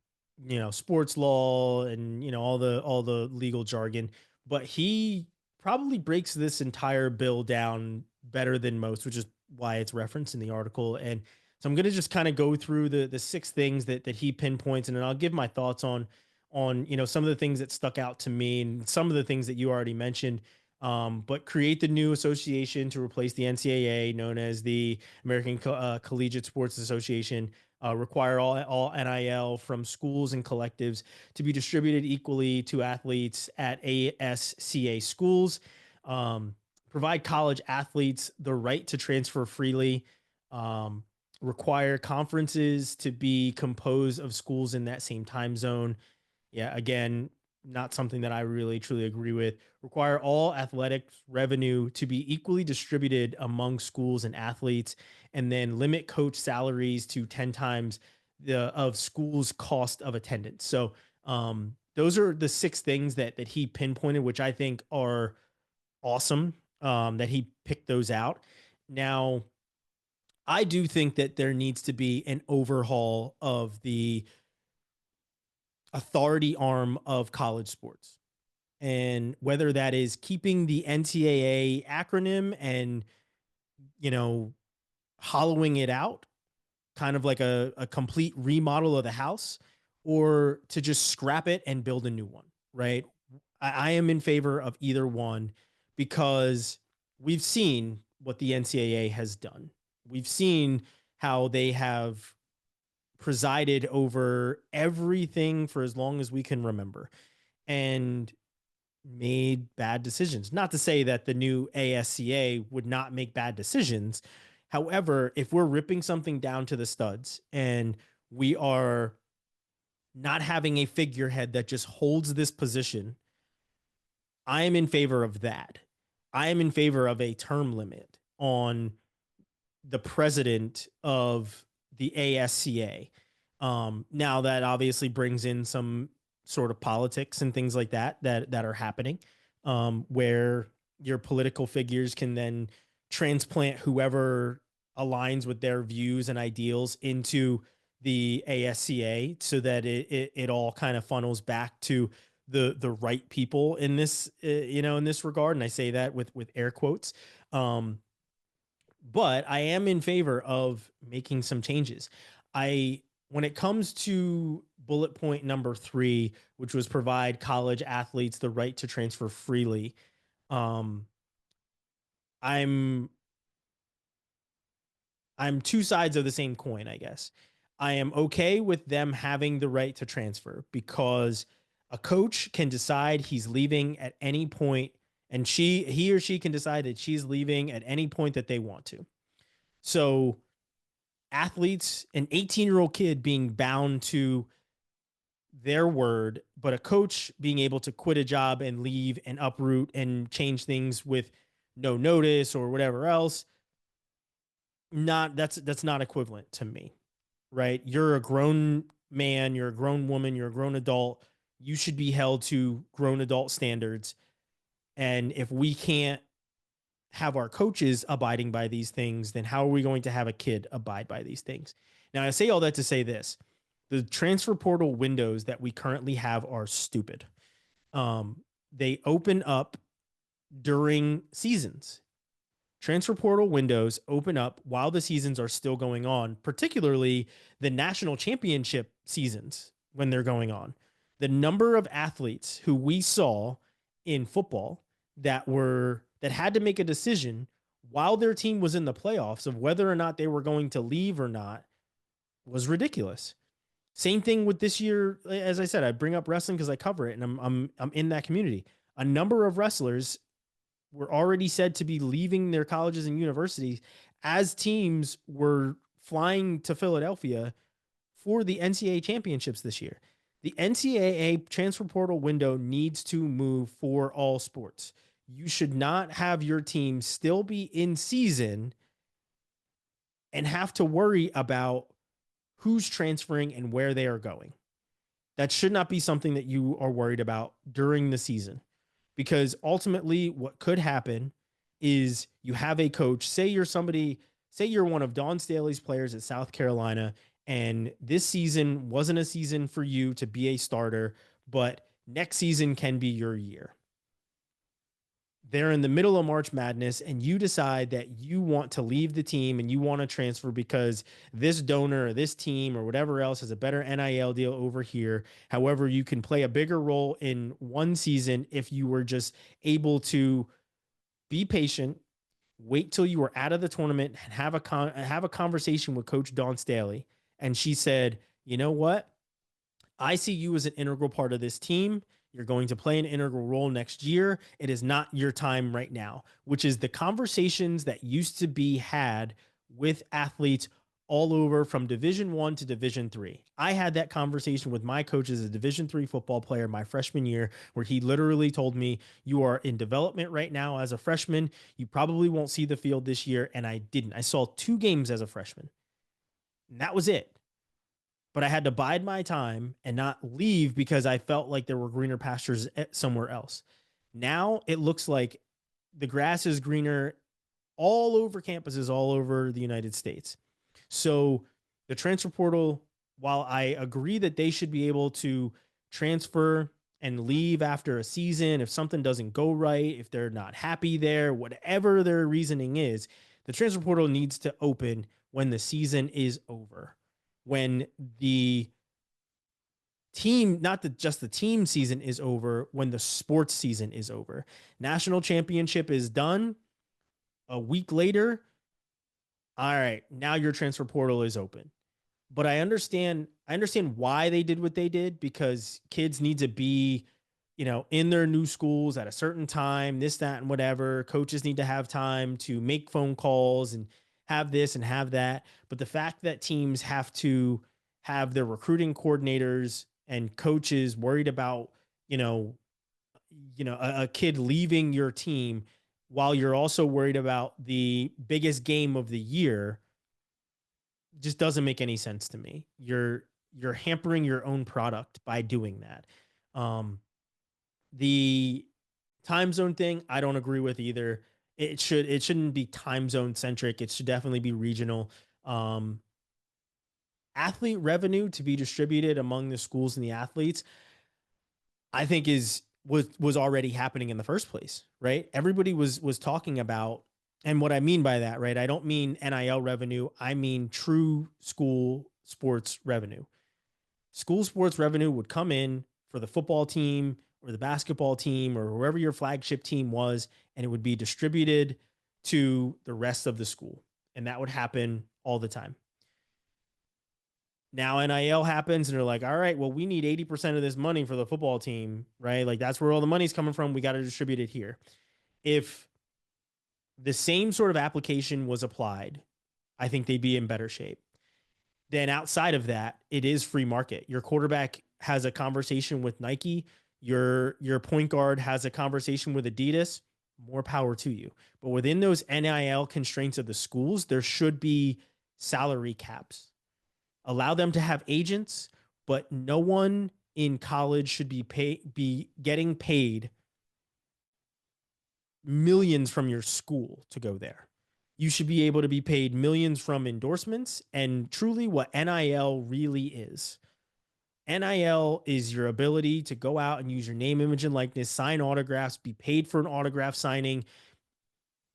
sports law and all the legal jargon, but he probably breaks this entire bill down better than most, which is why it's referenced in the article. And so I'm going to just kind of go through the six things that he pinpoints, and then I'll give my thoughts on some of the things that stuck out to me and some of the things that you already mentioned. But create the new association to replace the NCAA, known as the American Collegiate Sports Association. Require all NIL from schools and collectives to be distributed equally to athletes at ASCA schools. Um, Provide college athletes the right to transfer freely. Um, Require conferences to be composed of schools in that same time zone. Yeah, again, not something that I really truly agree with. Require all athletics revenue to be equally distributed among schools and athletes, and then limit coach salaries to 10 times the of schools' cost of attendance. So those are the six things that he pinpointed, which I think are awesome. That he picked those out. Now, I do think that there needs to be an overhaul of the authority arm of college sports. And whether that is keeping the NCAA acronym and, you know, hollowing it out, kind of like a complete remodel of the house, or to just scrap it and build a new one, right? I am in favor of either one because we've seen what the NCAA has done. We've seen how they have presided over everything for as long as we can remember and made bad decisions. Not to say that the new ASCA would not make bad decisions. However, if we're ripping something down to the studs and we are not having a figurehead that just holds this position, I am in favor of that. I am in favor of a term limit on the president of the ASCA. Now that obviously brings in some sort of politics and things like that are happening, where your political figures can then transplant whoever aligns with their views and ideals into the ASCA so that it all kind of funnels back to the right people in this in this regard. And I say that with air quotes. But I am in favor of making some changes. When it comes to bullet point number 3, which was provide college athletes the right to transfer freely, um, I'm two sides of the same coin, I guess. I am okay with them having the right to transfer because a coach can decide he's leaving at any point, and he or she can decide that she's leaving at any point that they want to. So athletes, an 18-year-old kid being bound to their word, but a coach being able to quit a job and leave and uproot and change things with no notice or whatever else, that's not equivalent to me, right? You're a grown man, you're a grown woman, you're a grown adult. You should be held to grown adult standards. And if we can't have our coaches abiding by these things, then how are we going to have a kid abide by these things? Now, I say all that to say this: the transfer portal windows that we currently have are stupid. They open up during seasons. Transfer portal windows open up while the seasons are still going on, particularly the national championship seasons when they're going on. The number of athletes who we saw in football that had to make a decision while their team was in the playoffs of whether or not they were going to leave or not was ridiculous. Same thing with this year. As I said, I bring up wrestling because I cover it and I'm in that community. A number of wrestlers were already said to be leaving their colleges and universities as teams were flying to Philadelphia for the NCAA championships this year. The NCAA transfer portal window needs to move for all sports. You should not have your team still be in season and have to worry about who's transferring and where they are going. That should not be something that you are worried about during the season, because ultimately what could happen is you have a coach, say you're one of Dawn Staley's players at South Carolina, and this season wasn't a season for you to be a starter, but next season can be your year. They're in the middle of March Madness and you decide that you want to leave the team and you want to transfer because this donor or this team or whatever else has a better NIL deal over here. However, you can play a bigger role in one season if you were just able to be patient, wait till you were out of the tournament, and have a conversation with Coach Dawn Staley. And she said, you know what? I see you as an integral part of this team. You're going to play an integral role next year. It is not your time right now, which is the conversations that used to be had with athletes all over from Division I to Division III. I had that conversation with my coach as a Division III football player my freshman year, where he literally told me, you are in development right now as a freshman. You probably won't see the field this year. And I didn't. I saw 2 games as a freshman. And that was it. But I had to bide my time and not leave because I felt like there were greener pastures somewhere else. Now it looks like the grass is greener all over campuses all over the United States. So the transfer portal, while I agree that they should be able to transfer and leave after a season if something doesn't go right, if they're not happy there, whatever their reasoning is, the transfer portal needs to open when the season is over. When the team, not just the team season is over, when the sports season is over. National championship is done. A week later, all right, now your transfer portal is open. But I understand why they did what they did, because kids need to be, in their new schools at a certain time, this, that, and whatever. Coaches need to have time to make phone calls and have this and have that. But the fact that teams have to have their recruiting coordinators and coaches worried about, a kid leaving your team while you're also worried about the biggest game of the year just doesn't make any sense to me. You're hampering your own product by doing that. The time zone thing, I don't agree with either. It shouldn't be time zone centric. It should definitely be regional. Athlete revenue to be distributed among the schools and the athletes, I think was already happening in the first place, right? Everybody was talking about, and what I mean by that, right? I don't mean NIL revenue. I mean true school sports revenue. School sports revenue would come in for the football team or the basketball team or whoever your flagship team was, and it would be distributed to the rest of the school. And that would happen all the time. Now NIL happens and they're like, all right, well, we need 80% of this money for the football team, right? Like that's where all the money's coming from. We got to distribute it here. If the same sort of application was applied, I think they'd be in better shape. Then outside of that, it is free market. Your quarterback has a conversation with Nike. Your point guard has a conversation with Adidas. More power to you. But within those NIL constraints of the schools, there should be salary caps. Allow them to have agents, but no one in college should be getting paid millions from your school to go there. You should be able to be paid millions from endorsements, and truly what NIL really is. NIL is your ability to go out and use your name, image, and likeness, sign autographs, be paid for an autograph signing.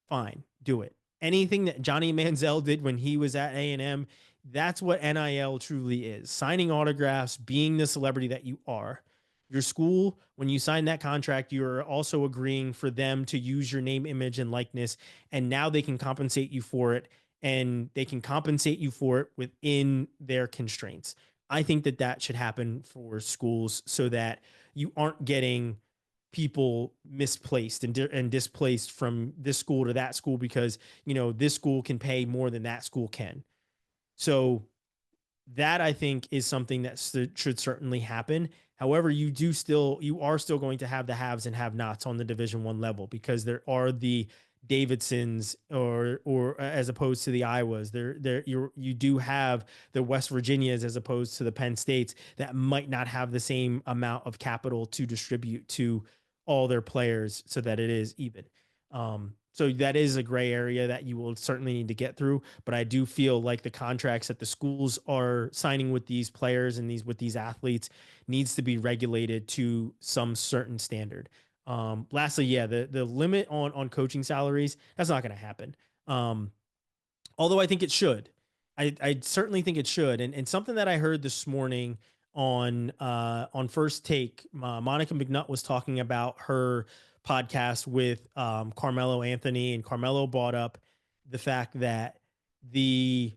Fine, do it. Anything that Johnny Manziel did when he was at A&M, that's what NIL truly is. Signing autographs, being the celebrity that you are. Your school, when you sign that contract, you're also agreeing for them to use your name, image, and likeness. And now they can compensate you for it. And they can compensate you for it within their constraints. I think that should happen for schools so that you aren't getting people misplaced and displaced from this school to that school because, this school can pay more than that school can. So that I think is something that should certainly happen. However, you are still going to have the haves and have nots on the Division I level because there are the Davidsons or as opposed to the Iowas. You do have the West Virginias as opposed to the Penn States that might not have the same amount of capital to distribute to all their players so that it is even. So that is a gray area that you will certainly need to get through. But I do feel like the contracts that the schools are signing with these players and with these athletes needs to be regulated to some certain standard. Lastly, yeah, the limit on coaching salaries, that's not going to happen. Although I think it should. I certainly think it should. And something that I heard this morning on First Take, Monica McNutt was talking about her podcast with Carmelo Anthony, and Carmelo brought up the fact that the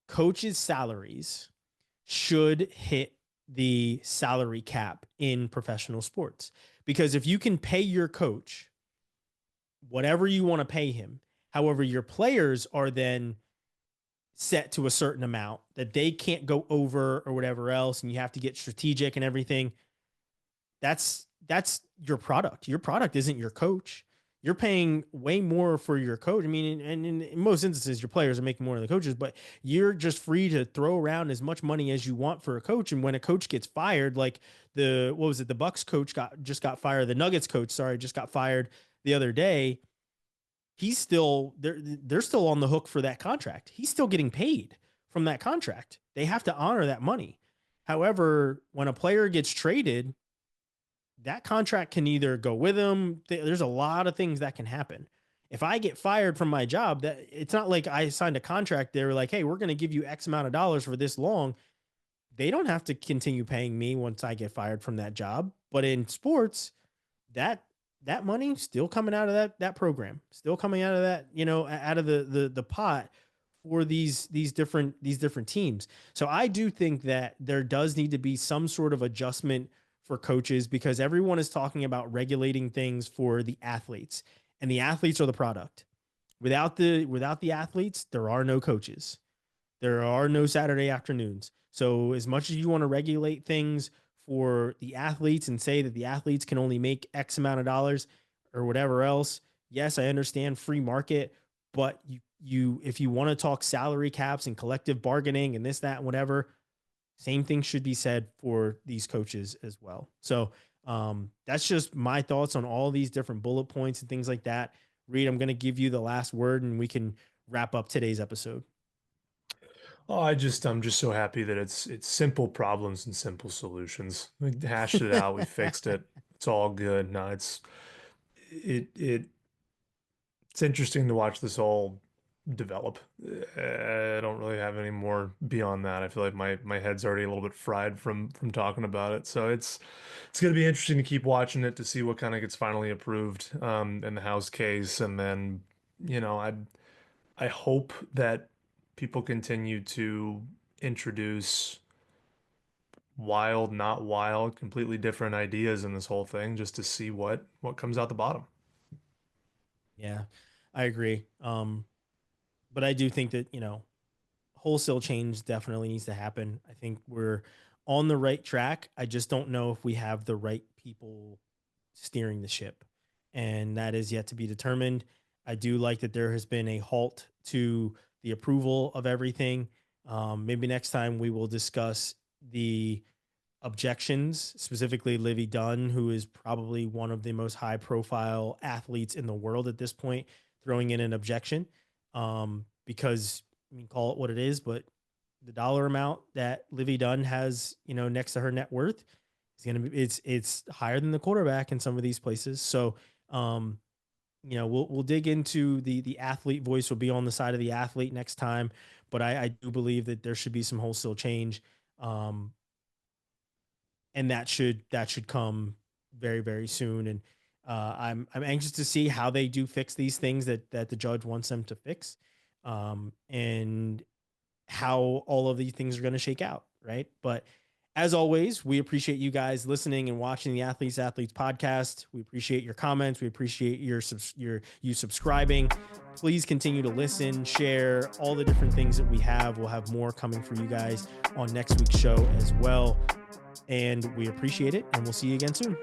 coaches' salaries should hit the salary cap in professional sports. Because if you can pay your coach whatever you want to pay him, however, your players are then set to a certain amount that they can't go over or whatever else, and you have to get strategic and everything. That's your product. Your product isn't your coach. You're paying way more for your coach. I mean, and in most instances, your players are making more than the coaches, but you're just free to throw around as much money as you want for a coach. And when a coach gets fired, like the Bucks coach just got fired. The Nuggets coach, sorry, just got fired the other day. he's still they're still on the hook for that contract. He's still getting paid from that contract. They have to honor that money. However, when a player gets traded, that contract can either go with him. There's a lot of things that can happen. If I get fired from my job, that it's not like I signed a contract. They were like, hey, we're going to give you X amount of dollars for this long. They don't have to continue paying me once I get fired from that job. But in sports, that money still coming out of that program, still coming out of that, out of the pot for these different teams. So I do think that there does need to be some sort of adjustment for coaches, because everyone is talking about regulating things for the athletes, and the athletes are the product. Without the athletes, there are no coaches. There are no Saturday afternoons. So as much as you want to regulate things for the athletes and say that the athletes can only make X amount of dollars or whatever else, yes, I understand free market, but you if you want to talk salary caps and collective bargaining and this, that, and whatever, same thing should be said for these coaches as well. So that's just my thoughts on all these different bullet points and things like that. Reed, I'm going to give you the last word and we can wrap up today's episode. Oh, I'm just so happy that it's simple problems and simple solutions. We hashed it out, we fixed it. It's all good. No, it's interesting to watch this all develop. I don't really have any more beyond that. I feel like my head's already a little bit fried from talking about it. So it's going to be interesting to keep watching it to see what kind of gets finally approved in the House case, and then I hope that people continue to introduce wild, not wild, completely different ideas in this whole thing, just to see what comes out the bottom. Yeah, I agree. But I do think that, wholesale change definitely needs to happen. I think we're on the right track. I just don't know if we have the right people steering the ship, and that is yet to be determined. I do like that there has been a halt to the approval of everything. Maybe next time we will discuss the objections, specifically Livy Dunn, who is probably one of the most high profile athletes in the world at this point, throwing in an objection. Because call it what it is, but the dollar amount that Livy Dunn has, next to her net worth is going to be, it's higher than the quarterback in some of these places. So, we'll dig into the athlete voice. Will be on the side of the athlete next time, but I do believe that there should be some wholesale change. And that should come very, very soon. And I'm anxious to see how they do fix these things that the judge wants them to fix, and how all of these things are going to shake out. Right. But as always, we appreciate you guys listening and watching the Athletes podcast. We appreciate your comments. We appreciate you subscribing. Please continue to listen, share all the different things that we have. We'll have more coming for you guys on next week's show as well. And we appreciate it, and we'll see you again soon.